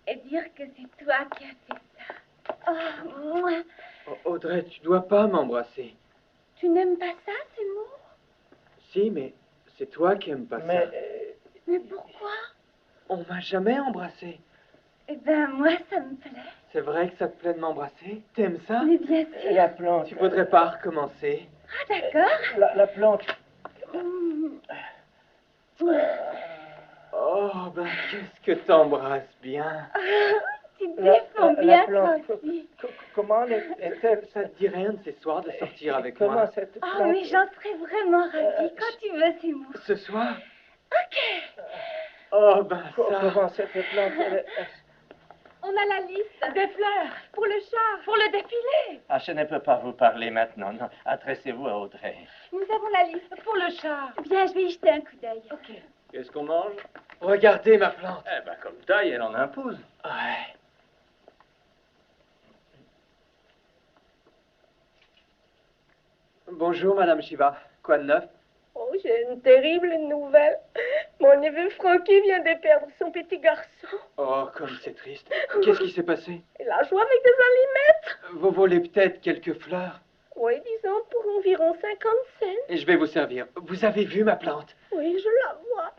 Et dire que c'est toi qui as fait ça. Oh, moi. Oh, Audrey, tu dois pas m'embrasser. Tu n'aimes pas ça, Seymour? Si, mais c'est toi qui aimes pas ça. Mais pourquoi? On m'a jamais embrassé. Eh ben, moi, ça me plaît. C'est vrai que ça te plaît de m'embrasser? T'aimes ça? Mais bien sûr. La plante. Tu voudrais pas recommencer? Ah, d'accord. La plante. Oh, ben qu'est-ce que t'embrasses bien. Tu te défends bien, plante. toi aussi. Comment est-elle? Ça te dit rien de ces soirs de sortir avec Comment moi? cette plante? Oh, mais j'en serais vraiment ravie quand tu veux, Seymour. Ce soir? Ok. Oh, ben ça. Comment cette plante? On a la liste des fleurs pour le char, pour le défilé. Ah, je ne peux pas vous parler maintenant. Non, adressez-vous à Audrey. Nous avons la liste pour le char. Bien, je vais y jeter un coup d'œil. Ok. Qu'est-ce qu'on mange? Regardez ma plante. Eh ben, comme taille, elle en impose. Ouais. Bonjour, Madame Shiva. Quoi de neuf? Oh, j'ai une terrible nouvelle. Mon neveu Frankie vient de perdre son petit garçon. Oh, comme c'est triste. Qu'est-ce qui s'est passé? Il a joué avec des allumettes. Vous volez peut-être quelques fleurs. Oui, disons pour environ 50 cents. Et je vais vous servir. Vous avez vu ma plante? Oui, je la vois.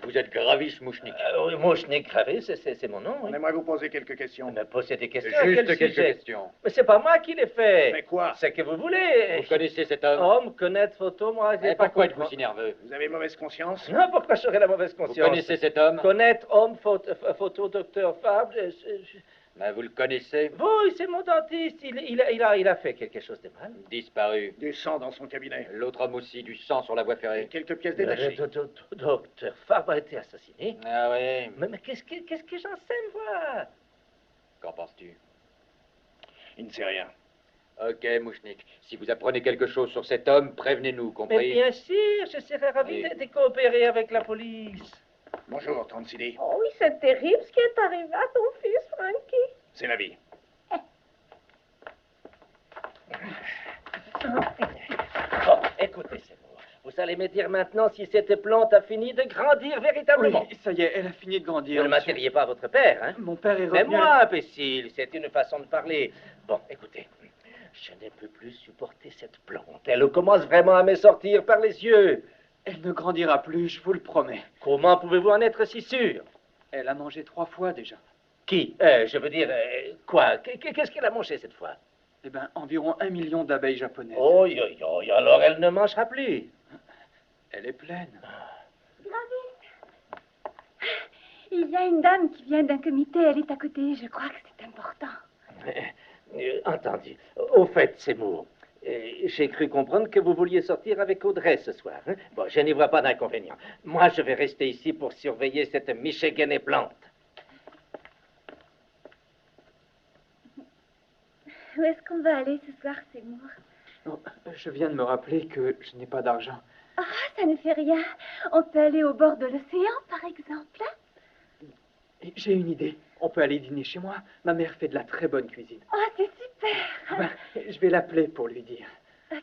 Vous êtes Gravis Mouchnik. Oui, Mouchnik Gravis, c'est mon nom. Oui. On aimerait vous poser quelques questions. Me posez des questions. à Juste quel quelques sujet? questions. Mais c'est pas moi qui l'ai fait. Mais quoi? C'est que vous voulez. Vous connaissez cet homme? Homme, connaître, photo, moi. j'ai Et pas pourquoi compris. êtes-vous si nerveux? Vous avez mauvaise conscience? Non, pourquoi j'aurais la mauvaise Vous conscience? connaissez cet homme? Connaître, homme, photo, docteur Fabre. Ben, vous le connaissez? Oui, c'est mon dentiste. Il a fait quelque chose de mal. Disparu. Du sang dans son cabinet. L'autre homme aussi, du sang sur la voie Et ferrée. quelques pièces détachées. Docteur Fabre a été assassiné. Ah oui. Mais qu'est-ce que j'en sais, moi? Qu'en penses-tu? Il ne sait rien. Ok, Mouchnik. Si vous apprenez quelque chose sur cet homme, prévenez-nous, Mais compris? bien sûr, je serais ravi Oui. de coopérer avec la police. Bonjour, Tante Silly. Oh oui, c'est terrible ce qui est arrivé à ton fils, Frankie. C'est la vie. Oh, écoutez, c'est bon. Vous allez me dire maintenant si cette plante a fini de grandir véritablement. Oui, ça y est, elle a fini de grandir. Vous ne monsieur. m'atteriez pas à votre père, hein? Mon père est Mais revenu. moi, imbécile, c'est une façon de parler. Bon, écoutez, je ne peux plus supporter cette plante. Elle commence vraiment à me sortir par les yeux. Elle ne grandira plus, je vous le promets. Comment pouvez-vous en être si sûr? Elle a mangé 3 fois déjà. Qui? Je veux dire, quoi? Qu'est-ce qu'elle a mangé cette fois? Eh bien, environ 1 million d'abeilles japonaises. Oh, alors elle ne mangera plus. Elle est pleine. Il y a une dame qui vient d'un comité, elle est à côté. Je crois que c'est important. Entendu. Au fait, Seymour, j'ai cru comprendre que vous vouliez sortir avec Audrey ce soir. Hein? Bon, je n'y vois pas d'inconvénient. Moi, je vais rester ici pour surveiller cette Michiganais plante. Où est-ce qu'on va aller ce soir, Seymour? Non, je viens de me rappeler que je n'ai pas d'argent. Ah, ça ne fait rien. On peut aller au bord de l'océan, par exemple. Et j'ai une idée. On peut aller dîner chez moi. Ma mère fait de la très bonne cuisine. Oh, c'est super. Ah ben, je vais l'appeler pour lui dire. Ok.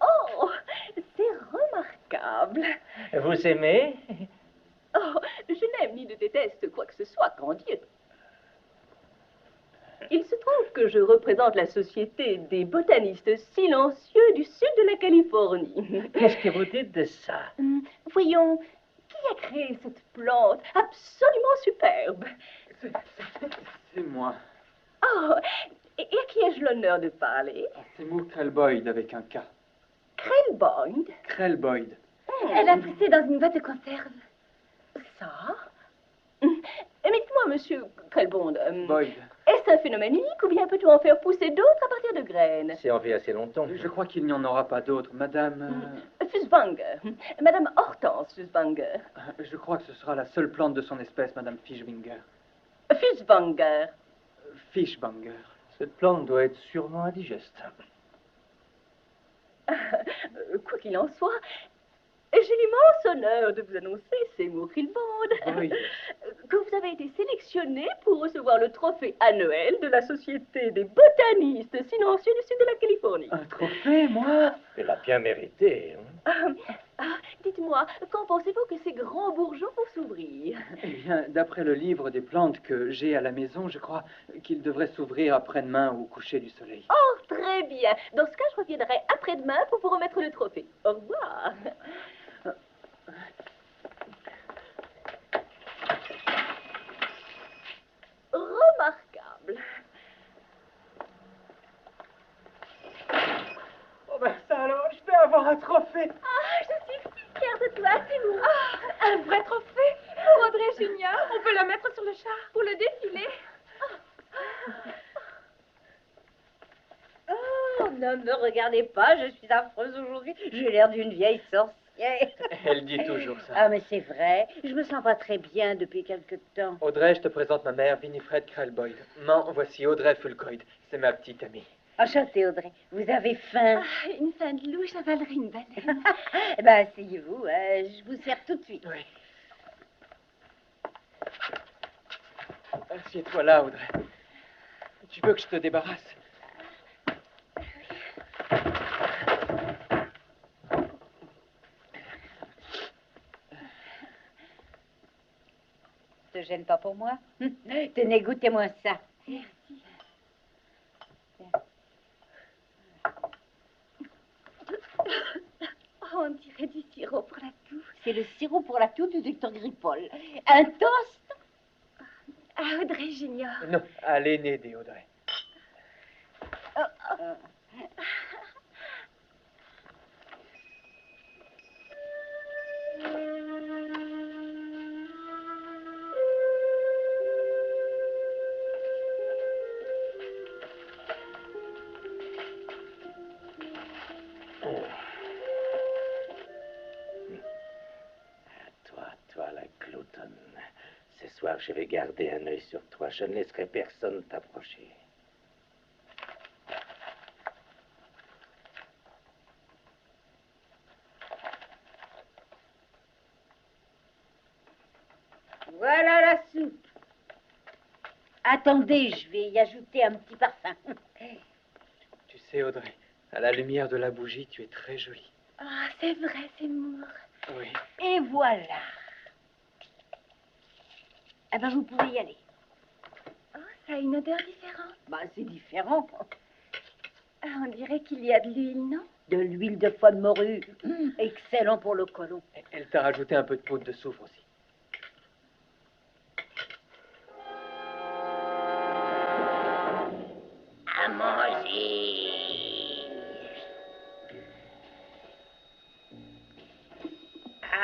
Oh, c'est remarquable. Vous aimez? Oh, je n'aime ni ne déteste quoi que ce soit, grand Dieu. Il se trouve que je représente la Société des botanistes silencieux du sud de la Californie. Qu'est-ce que vous dites de ça? Voyons, qui a créé cette plante absolument superbe? C'est moi. Oh, et à qui ai-je l'honneur de parler? C'est Moore Krellboyd avec un K. Krellboyd? Krellboyd. Elle a poussé dans une boîte de conserve. Ça? Mais dites-moi, monsieur Krellboyd, Boyd. est-ce un phénomène unique ou bien peut-on en faire pousser d'autres à partir de graines? C'est en fait assez longtemps. Je crois qu'il n'y en aura pas d'autres. Madame... Fusbanger. Madame Hortense Fusbanger. Je crois que ce sera la seule plante de son espèce, Madame Fishbanger. Fusbanger. Fishbanger. Cette plante doit être sûrement indigeste. Quoi qu'il en soit, j'ai l'immense honneur de vous annoncer, Seymour Krellboyd, Oui. que vous avez été sélectionné pour recevoir le trophée annuel de la Société des botanistes silencieux du sud de la Californie. Un trophée, moi? Elle a bien mérité. Dites-moi, qu'en pensez-vous que ces grands bourgeons vont s'ouvrir? Eh bien, d'après le livre des plantes que j'ai à la maison, je crois qu'il devrait s'ouvrir après-demain au coucher du soleil. Oh, très bien. Dans ce cas, je reviendrai après-demain pour vous remettre le trophée. Au revoir. Remarquable. Oh ben ça alors, je vais avoir un trophée. Ah, je suis si fière de toi, Seymour. Ah, un vrai trophée pour Audrey Junior. On peut la mettre sur le char pour le défilé. Oh, ne me regardez pas, je suis affreuse aujourd'hui. J'ai l'air d'une vieille sorcière. Elle dit toujours ça. Ah, mais c'est vrai. Je me sens pas très bien depuis quelque temps. Audrey, je te présente ma mère, Winifred Krellboyd. Non, voici Audrey Fulcoid. C'est ma petite amie. Enchantée, Audrey. Vous avez faim? Ah, une faim de louche avalerait une baleine. Eh ben, asseyez-vous. Je vous sers tout de suite. Oui. Assieds-toi là, Audrey. Tu veux que je te débarrasse? Te gêne pas pour moi? Tenez, goûtez-moi ça. Merci. Oh, on dirait du sirop pour la toux. C'est le sirop pour la toux du docteur Grippol. Un toast? À Audrey Junior. Non, à l'aîné des Audrey. Toi, la gloutonne. Ce soir, je vais garder un œil sur toi. Je ne laisserai personne t'approcher. Voilà la soupe. Attendez, je vais y ajouter un petit parfum. Tu sais, Audrey, à la lumière de la bougie, tu es très jolie. Ah, c'est vrai, Seymour. Oui. Et voilà. Eh ben, vous pouvez y aller. Oh, ça a une odeur différente. Bah, c'est différent. Ah, on dirait qu'il y a de l'huile, non? De l'huile de foie de morue. Excellent pour le côlon. Elle t'a rajouté un peu de poudre de soufre aussi. À manger.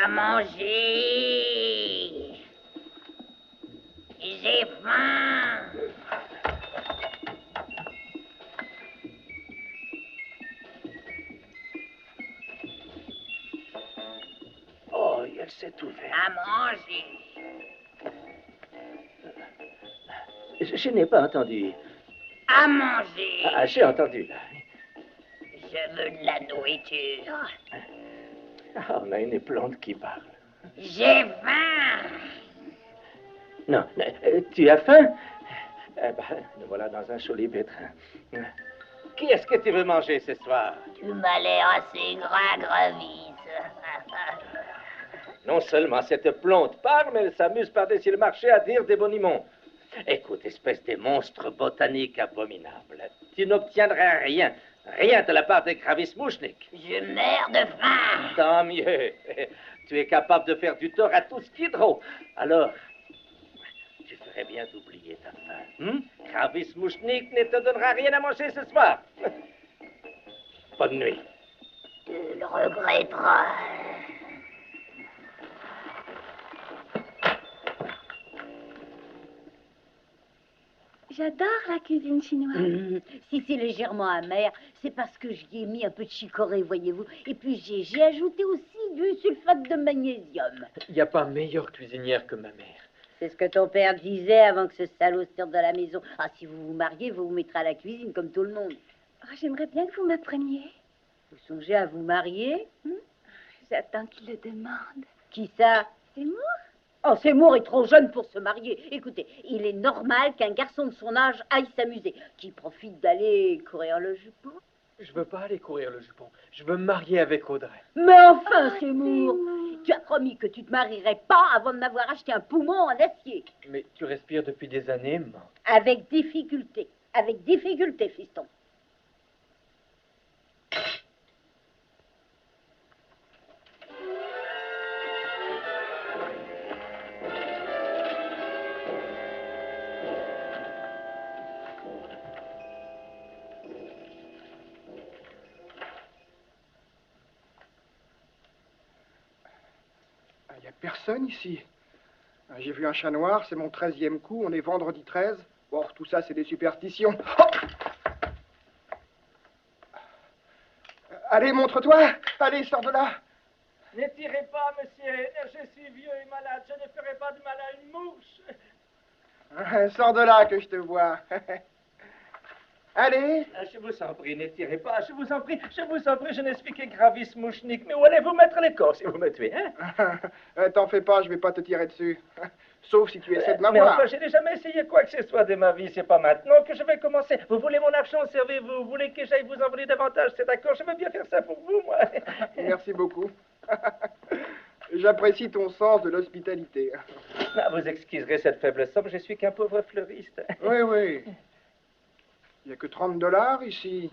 À manger. J'ai faim. Oh, elle s'est ouverte. À manger. Je n'ai pas entendu. À manger. Ah, j'ai entendu, là. Je veux de la nourriture. Ah, on a une plante qui parle. J'ai faim. Non, tu as faim? Eh ben, nous voilà dans un joli pétrin. Qui est-ce que tu veux manger ce soir? Tu m'as l'air assez gras, Gravis. Non seulement cette plante parle, mais elle s'amuse par-dessus le marché à dire des boniments. Écoute, espèce de monstre botanique abominable, tu n'obtiendras rien, rien de la part de Gravis Mouchnik. Je meurs de faim. Tant mieux. Tu es capable de faire du tort à tout Skid Row. Alors, tu ferais bien d'oublier ta faim. Gravis Mouchnik ne te donnera rien à manger ce soir. Bonne nuit. Tu le regretteras. J'adore la cuisine chinoise. Si c'est légèrement amer, c'est parce que j'y ai mis un peu de chicorée, voyez-vous. Et puis j'ai ajouté aussi du sulfate de magnésium. Il n'y a pas meilleure cuisinière que ma mère. C'est ce que ton père disait avant que ce salaud sorte de la maison. Ah, si vous vous mariez, vous vous mettrez à la cuisine comme tout le monde. Oh, j'aimerais bien que vous m'appreniez. Vous songez à vous marier? J'attends qu'il le demande. Qui ça? Seymour? Oh, Seymour est trop jeune pour se marier. Écoutez, il est normal qu'un garçon de son âge aille s'amuser. Qui profite d'aller courir le jupon? Je veux pas aller courir le jupon. Je veux me marier avec Audrey. Mais enfin, Seymour, tu as promis que tu te marierais pas avant de m'avoir acheté un poumon en acier. Mais tu respires depuis des années, maman. Avec difficulté. Avec difficulté, fiston. Il n'y a personne ici. J'ai vu un chat noir, c'est mon 13e coup, on est vendredi 13. Bon, tout ça, c'est des superstitions. Oh, allez, montre-toi. Allez, sors de là. Ne tirez pas, monsieur. Je suis vieux et malade. Je ne ferai pas de mal à une mouche. Sors de là que je te vois. Allez. Je vous en prie, ne tirez pas. Je vous en prie, je ne suis que Gravis Mouchnik. Mais où allez-vous mettre les corps si vous me tuez, hein? T'en fais pas, je vais pas te tirer dessus. Sauf si tu essaies de Mais m'avoir. enfin, je n'ai jamais essayé quoi que ce soit de ma vie. C'est pas maintenant que je vais commencer. Vous voulez mon argent, servez-vous. Vous voulez que j'aille vous envoyer davantage, c'est d'accord. Je veux bien faire ça pour vous, moi. Merci beaucoup. J'apprécie ton sens de l'hospitalité. Ah, vous excuserez cette faible somme, je suis qu'un pauvre fleuriste. Oui, oui. Il n'y a que 30 $ ici.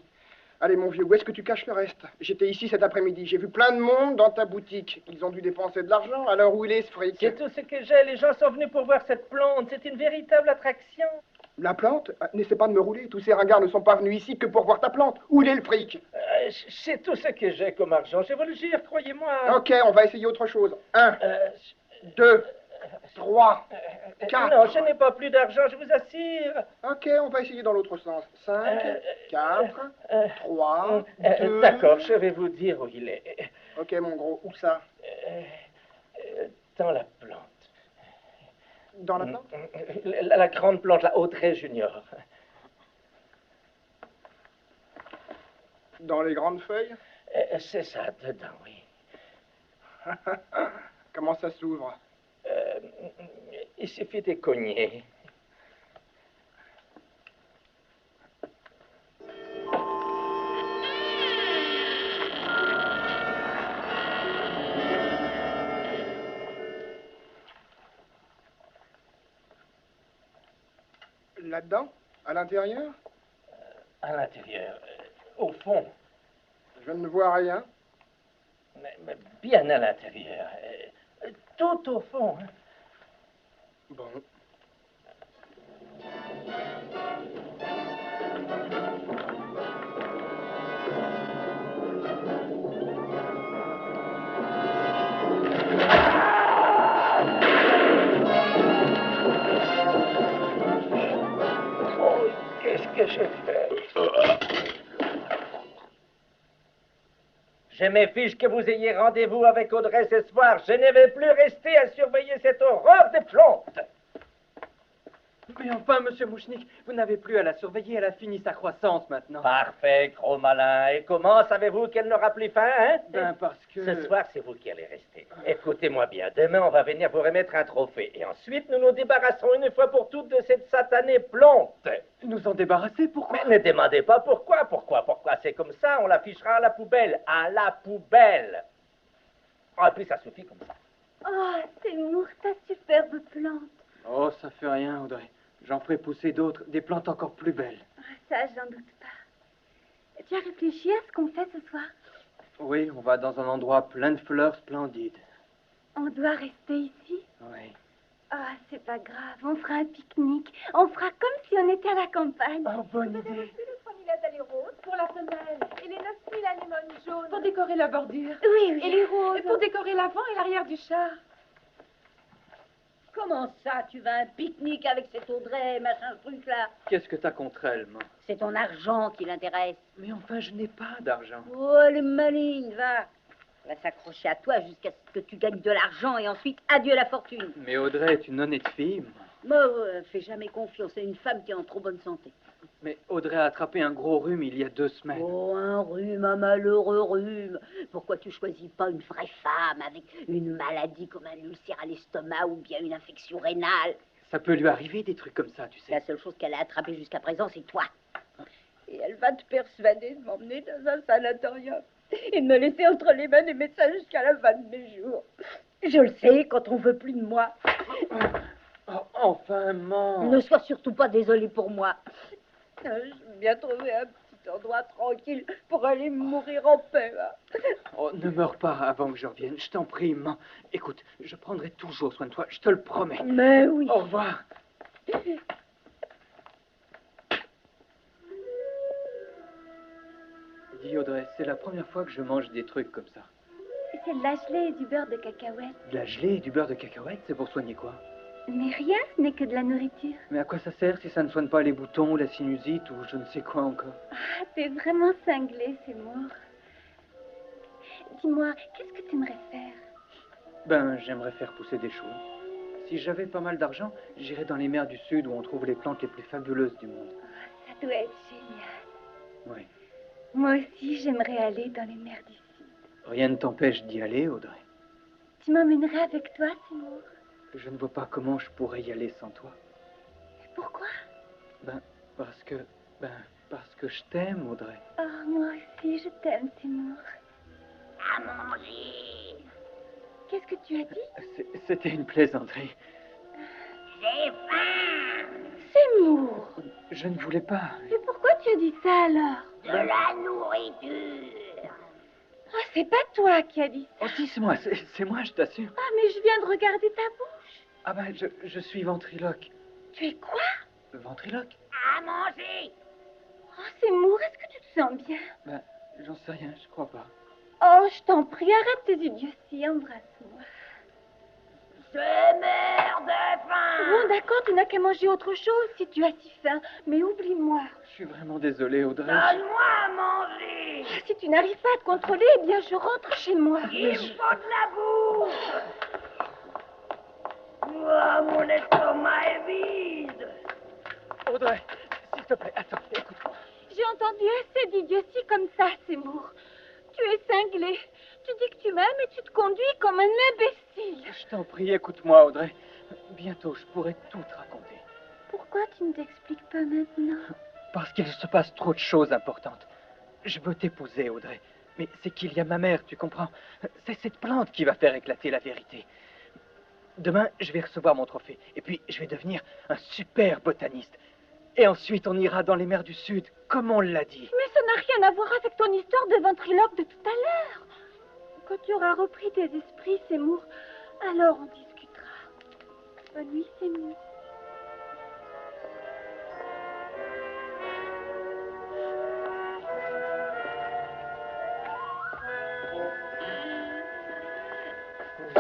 Allez, mon vieux, où est-ce que tu caches le reste? J'étais ici cet après-midi. J'ai vu plein de monde dans ta boutique. Ils ont dû dépenser de l'argent. Alors, où il est, ce fric? C'est tout ce que j'ai. Les gens sont venus pour voir cette plante. C'est une véritable attraction. La plante? N'essaie pas de me rouler. Tous ces ringards ne sont pas venus ici que pour voir ta plante. Où il est, le fric? C'est tout ce que j'ai comme argent. Je vous le jure, croyez-moi. Ok, on va essayer autre chose. 1, 2, 3, 4. Non, je n'ai pas plus d'argent, je vous assure. Ok, on va essayer dans l'autre sens. 5, 4, 3, 2... D'accord, je vais vous dire où il est. Ok, mon gros, où ça? Dans la plante. Dans la plante? La grande plante, la Audrey Junior. Dans les grandes feuilles? C'est ça, dedans, oui. Comment ça s'ouvre? Il suffit de cogner. Là-dedans? À l'intérieur? À l'intérieur. Au fond. Je ne vois rien. Mais bien à l'intérieur. Tout au fond. Hein. Bon. Oh, qu'est-ce que j'ai fait? Je me fiche que vous ayez rendez-vous avec Audrey ce soir. Je ne vais plus rester à surveiller cette horreur de plante. Mais enfin, monsieur Mouchnik, vous n'avez plus à la surveiller, elle a fini sa croissance maintenant. Parfait, gros malin. Et comment savez-vous qu'elle n'aura plus faim, hein? Ben, parce que... Ce soir, c'est vous qui allez rester. Écoutez-moi bien, demain, on va venir vous remettre un trophée. Et ensuite, nous nous débarrasserons une fois pour toutes de cette satanée plante. Nous en débarrasser, pourquoi? Mais ne demandez pas pourquoi. C'est comme ça, on l'affichera à la poubelle. À la poubelle. Ah, et puis ça suffit comme ça. Oh, Seymour, ta superbe plante. Oh, ça fait rien, Audrey. J'en ferai pousser d'autres, des plantes encore plus belles. Ah, ça, j'en doute pas. Tu as réfléchi à ce qu'on fait ce soir? Oui, on va dans un endroit plein de fleurs splendides. On doit rester ici? Oui. Ah, c'est pas grave, on fera un pique-nique. On fera comme si on était à la campagne. Oh, bonne Vous avez idée. reçu les 3000 azalées roses pour la femelle et les 9000 anémones jaunes pour décorer la bordure. Oui, oui. Et les roses. Et pour décorer l'avant et l'arrière du char. Comment ça, tu vas à un pique-nique avec cette Audrey, machin, ce truc-là? Qu'est-ce que t'as contre elle, moi? C'est ton argent qui l'intéresse. Mais enfin, je n'ai pas d'argent. Oh, elle est maligne, va. Elle va s'accrocher à toi jusqu'à ce que tu gagnes de l'argent et ensuite, adieu la fortune. Mais Audrey est une honnête fille, moi. Fais jamais confiance à une femme qui est en trop bonne santé. Mais Audrey a attrapé un gros rhume il y a 2 semaines. Oh, un rhume, un malheureux rhume. Pourquoi tu choisis pas une vraie femme avec une maladie comme un ulcère à l'estomac ou bien une infection rénale? Ça peut lui arriver des trucs comme ça, tu sais. La seule chose qu'elle a attrapée jusqu'à présent, c'est toi. Et elle va te persuader de m'emmener dans un sanatorium et de me laisser entre les mains des médecins jusqu'à la fin de mes jours. Je le sais, quand on veut plus de moi. Oh, enfin, maman. Ne sois surtout pas désolé pour moi. Je vais bien trouver un petit endroit tranquille pour aller mourir en paix. Hein. Oh, ne meurs pas avant que je revienne, je t'en prie, maman. Écoute, je prendrai toujours soin de toi, je te le promets. Mais oui. Au revoir. Dis, Audrey, c'est la première fois que je mange des trucs comme ça. C'est de la gelée et du beurre de cacahuète. De la gelée et du beurre de cacahuète, c'est pour soigner quoi? Mais rien, ce n'est que de la nourriture. Mais à quoi ça sert si ça ne soigne pas les boutons, la sinusite ou je ne sais quoi encore? Ah, t'es vraiment cinglé, Seymour. Dis-moi, qu'est-ce que tu aimerais faire? Ben, j'aimerais faire pousser des choux. Si j'avais pas mal d'argent, j'irais dans les mers du Sud où on trouve les plantes les plus fabuleuses du monde. Ça doit être génial. Oui. Moi aussi, j'aimerais aller dans les mers du Sud. Rien ne t'empêche d'y aller, Audrey. Tu m'emmènerais avec toi, Seymour? Je ne vois pas comment je pourrais y aller sans toi. Pourquoi? Parce que je t'aime, Audrey. Oh, moi aussi, je t'aime, Seymour. À manger. Qu'est-ce que tu as dit? C'était une plaisanterie. J'ai faim. Seymour! Je ne voulais pas. Mais pourquoi tu as dit ça alors? De la nourriture. Oh, c'est pas toi qui as dit ça. Oh si, c'est moi, je t'assure. Ah, mais je viens de regarder ta bouche. Ah ben, je suis ventriloque. Tu es quoi? Ventriloque? À manger. Oh, Seymour, est-ce que tu te sens bien? Ben, j'en sais rien, je crois pas. Oh, je t'en prie, arrête tes idioties, embrasse-moi. Je meurs de faim. Bon, d'accord, tu n'as qu'à manger autre chose si tu as si faim. Mais oublie-moi. Je suis vraiment désolé, Audrey. Donne-moi à manger. Ah, si tu n'arrives pas à te contrôler, eh bien, je rentre chez moi. Il faut de la bouffe. Oh, mon estomac est vide. Audrey, s'il te plaît, attends, écoute-moi. J'ai entendu assez d'idioties comme ça, Seymour. Tu es cinglé. Tu dis que tu m'aimes et tu te conduis comme un imbécile. Je t'en prie, écoute-moi, Audrey. Bientôt, je pourrai tout te raconter. Pourquoi tu ne t'expliques pas maintenant? Parce qu'il se passe trop de choses importantes. Je veux t'épouser, Audrey. Mais c'est qu'il y a ma mère, tu comprends? C'est cette plante qui va faire éclater la vérité. Demain, je vais recevoir mon trophée. Et puis, je vais devenir un super botaniste. Et ensuite, on ira dans les mers du Sud, comme on l'a dit. Mais ça n'a rien à voir avec ton histoire de ventriloque de tout à l'heure. Quand tu auras repris tes esprits, Seymour, alors on discutera. Bonne nuit, Seymour.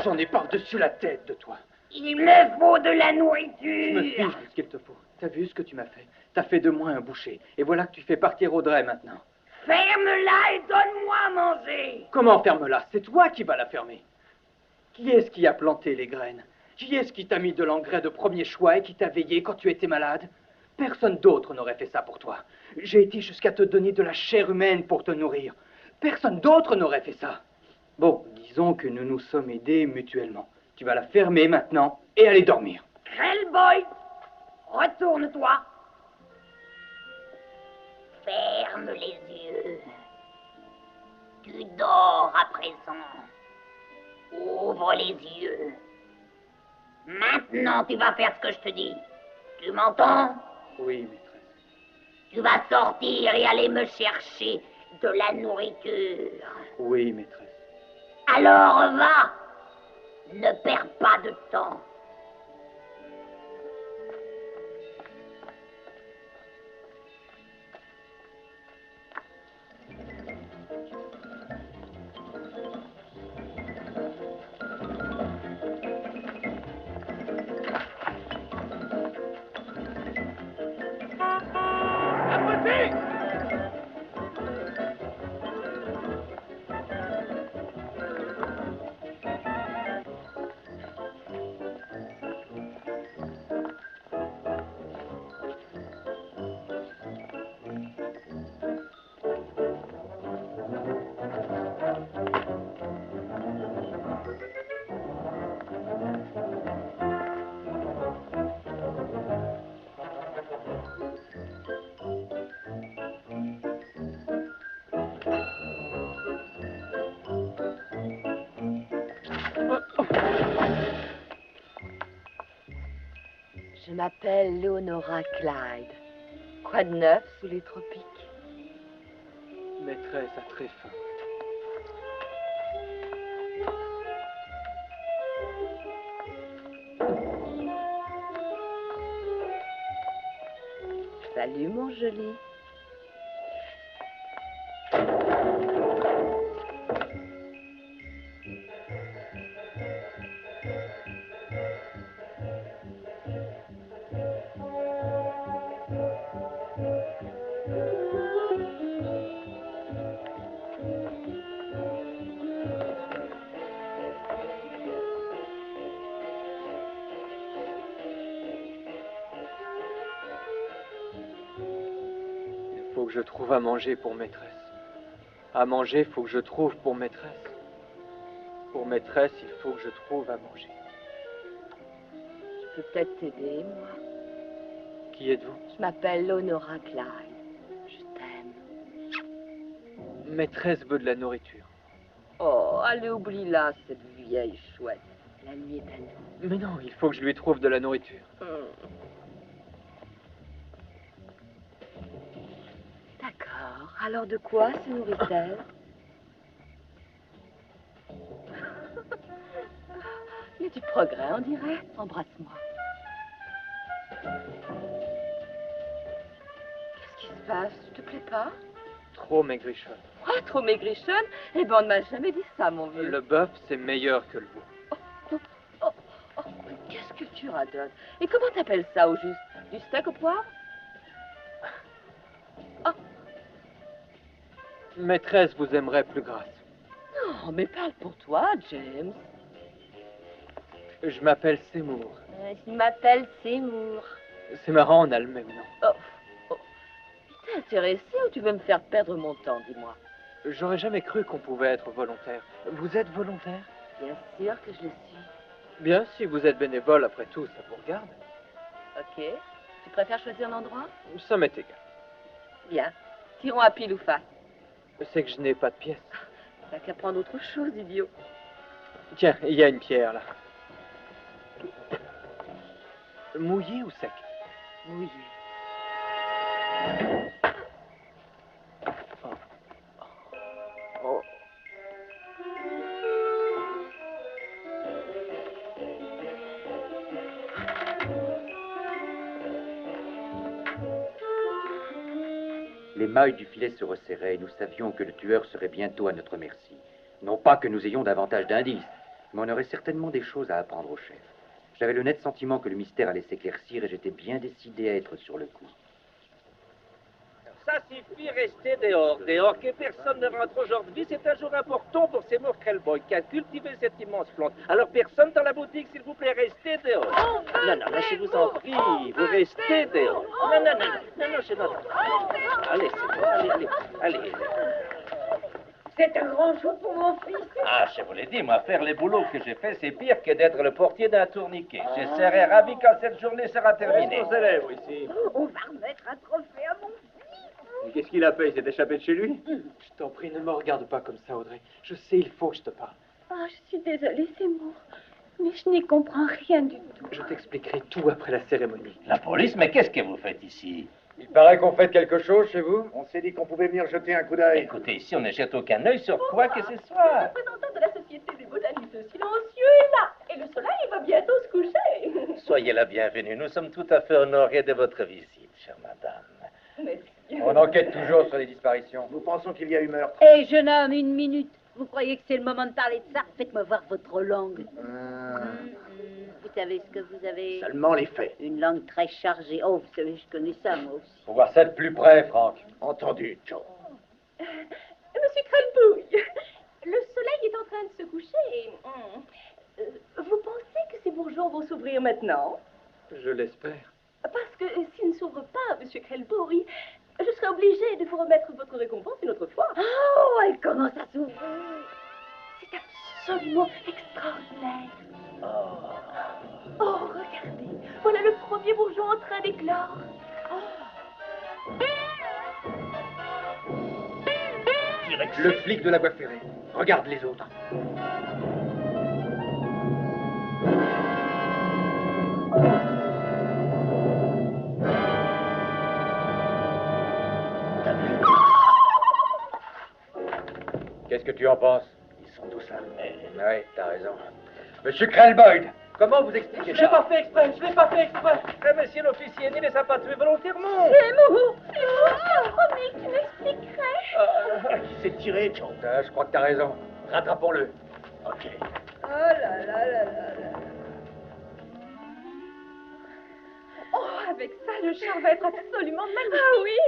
J'en ai par-dessus la tête de toi. Il me faut de la Je me nourriture. fiche de ce qu'il te faut. T'as vu ce que tu m'as fait? T'as fait de moi un boucher. Et voilà que tu fais partir Audrey maintenant. Ferme-la et donne-moi à manger. Comment ferme-la? C'est toi qui vas la fermer. Qui est-ce qui a planté les graines? Qui est-ce qui t'a mis de l'engrais de premier choix et qui t'a veillé quand tu étais malade? Personne d'autre n'aurait fait ça pour toi. J'ai été jusqu'à te donner de la chair humaine pour te nourrir. Personne d'autre n'aurait fait ça. Bon, disons que nous nous sommes aidés mutuellement. Tu vas la fermer maintenant et aller dormir. Hellboy, retourne-toi. Ferme les yeux. Tu dors à présent. Ouvre les yeux. Maintenant, tu vas faire ce que je te dis. Tu m'entends? Oui, maîtresse. Tu vas sortir et aller me chercher de la nourriture. Oui, maîtresse. Alors va. Ne perds pas de temps. Je m'appelle Leonora Clyde. Quoi de neuf sous les tropiques? Maîtresse a très faim. Salut, mon joli. Il faut que je trouve à manger pour maîtresse. À manger, il faut que je trouve pour maîtresse. Pour maîtresse, il faut que je trouve à manger. Je peux peut-être t'aider, moi. Qui êtes-vous? Je m'appelle Leonora Clyde. Je t'aime. Maîtresse veut de la nourriture. Oh, allez, oublie-la, cette vieille chouette. La nuit est à nous. Mais non, il faut que je lui trouve de la nourriture. D'accord. Alors de quoi se nourrit-elle? Il y a du progrès, on dirait. Embrasse-moi. Qu'est-ce qui se passe? Tu te plais pas? Trop maigrichonne. Quoi, trop maigrichonne? Eh ben, on ne m'a jamais dit ça, mon vieux. Le bœuf, c'est meilleur que le veau. Qu'est-ce que tu radonnes? Et comment t'appelles ça, au juste? Du steak au poivre? Maîtresse vous aimerait plus grasse. Non, mais parle pour toi, James. Je m'appelle Seymour. Je m'appelle Seymour. C'est marrant, on a le même nom. T'es intéressé ou tu veux me faire perdre mon temps, dis-moi? J'aurais jamais cru qu'on pouvait être volontaire. Vous êtes volontaire? Bien sûr que je le suis. Bien, si vous êtes bénévole, après tout, ça vous regarde. Ok. Tu préfères choisir l'endroit? Ça m'est égal. Bien. Tirons à pile ou face. C'est que je n'ai pas de pièce. T'as qu'à prendre autre chose, idiot. Tiens, il y a une pierre, là. Mouillée ou sec? Mouillée. Oh. Les mailles du filet se resserraient et nous savions que le tueur serait bientôt à notre merci. Non pas que nous ayons davantage d'indices, mais on aurait certainement des choses à apprendre au chef. J'avais le net sentiment que le mystère allait s'éclaircir et j'étais bien décidé à être sur le coup. ça suffit, restez dehors. Dehors, que personne ne rentre aujourd'hui. C'est un jour important pour Seymour Krelboy qui a cultivé cette immense plante. Alors, personne dans la boutique, s'il vous plaît, restez dehors. Non, non, mais je vous en prie, vous restez dehors. Non, non, non, non, non, chez notre... Allez, c'est bon, allez. C'est un grand jour pour mon fils. Ah, je vous l'ai dit, moi, faire les boulots que j'ai fait, c'est pire que d'être le portier d'un tourniquet. Je serai ravi quand cette journée sera terminée. On célèbre ici. On va remettre un trophée à mon fils. Et qu'est-ce qu'il a fait? Il s'est échappé de chez lui? Je t'en prie, ne me regarde pas comme ça, Audrey. Je sais, il faut que je te parle. Oh, je suis désolée, Seymour. Mais je n'y comprends rien du tout. Je t'expliquerai tout après la cérémonie. La police, mais qu'est-ce que vous faites ici? Il paraît qu'on fait quelque chose chez vous. On s'est dit qu'on pouvait venir jeter un coup d'œil. Écoutez, ici, on ne jette aucun œil sur quoi que ce soit. Le représentant de la Société des botanistes silencieux est là. Et le soleil va bientôt se coucher. Soyez la bienvenue. Nous sommes tout à fait honorés de votre visite, chère madame. Merci. On enquête toujours sur les disparitions. Nous pensons qu'il y a eu meurtre. Hé, jeune homme, une minute. Vous croyez que c'est le moment de parler de ça? Faites-moi voir votre langue. Vous savez ce que vous avez? Seulement les faits. Une langue très chargée. Oh, vous savez, je connais ça, moi aussi. Faut voir ça de plus près, Franck. Entendu, Joe. Monsieur Krelboy, le soleil est en train de se coucher et... vous pensez que ces bourgeons vont s'ouvrir maintenant? Je l'espère. Parce que s'ils ne s'ouvrent pas, Monsieur Krelboy, je serai obligée de vous remettre votre récompense une autre fois. Oh, elle commence à s'ouvrir. C'est absolument extraordinaire. Oh, regardez, voilà le premier bourgeon en train d'éclore. Le flic de la voie ferrée. Regarde les autres. Qu'est-ce que tu en penses? Ils sont tous armés. Oui, t'as raison. Monsieur Krelboy, comment vous expliquez ça? Je l'ai pas fait exprès. Mais monsieur l'officier ne les a pas tués volontairement. Seymour, promis que tu m'expliquerais. Qui s'est tiré, Joe? Je crois que t'as raison. Rattrapons-le. Ok. Oh là là là là là. Oh, avec ça, le char va être absolument magnifique. Ah oui.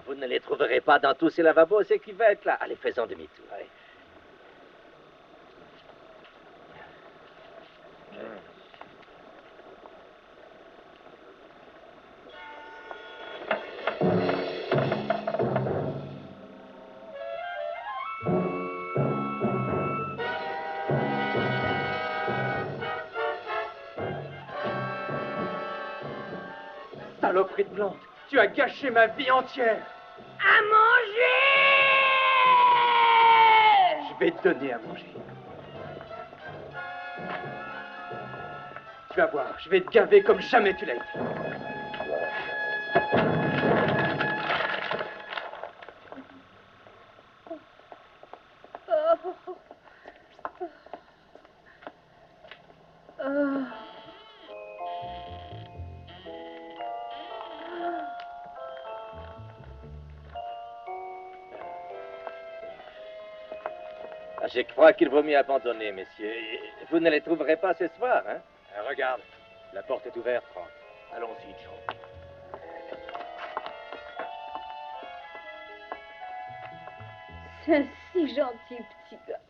Vous ne les trouverez pas dans tous ces lavabos et cuvettes là. Allez, faisons demi-tour. Allez. Saloperie de plante, tu as gâché ma vie entière. À manger! Je vais te donner à manger. Tu vas voir, je vais te gaver comme jamais tu l'as été. Je crois qu'il vaut mieux abandonner, messieurs. Vous ne les trouverez pas ce soir, hein? Regarde, la porte est ouverte, Franck. Allons-y, Joe. C'est un si gentil petit gars.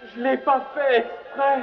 Je l'ai pas fait exprès.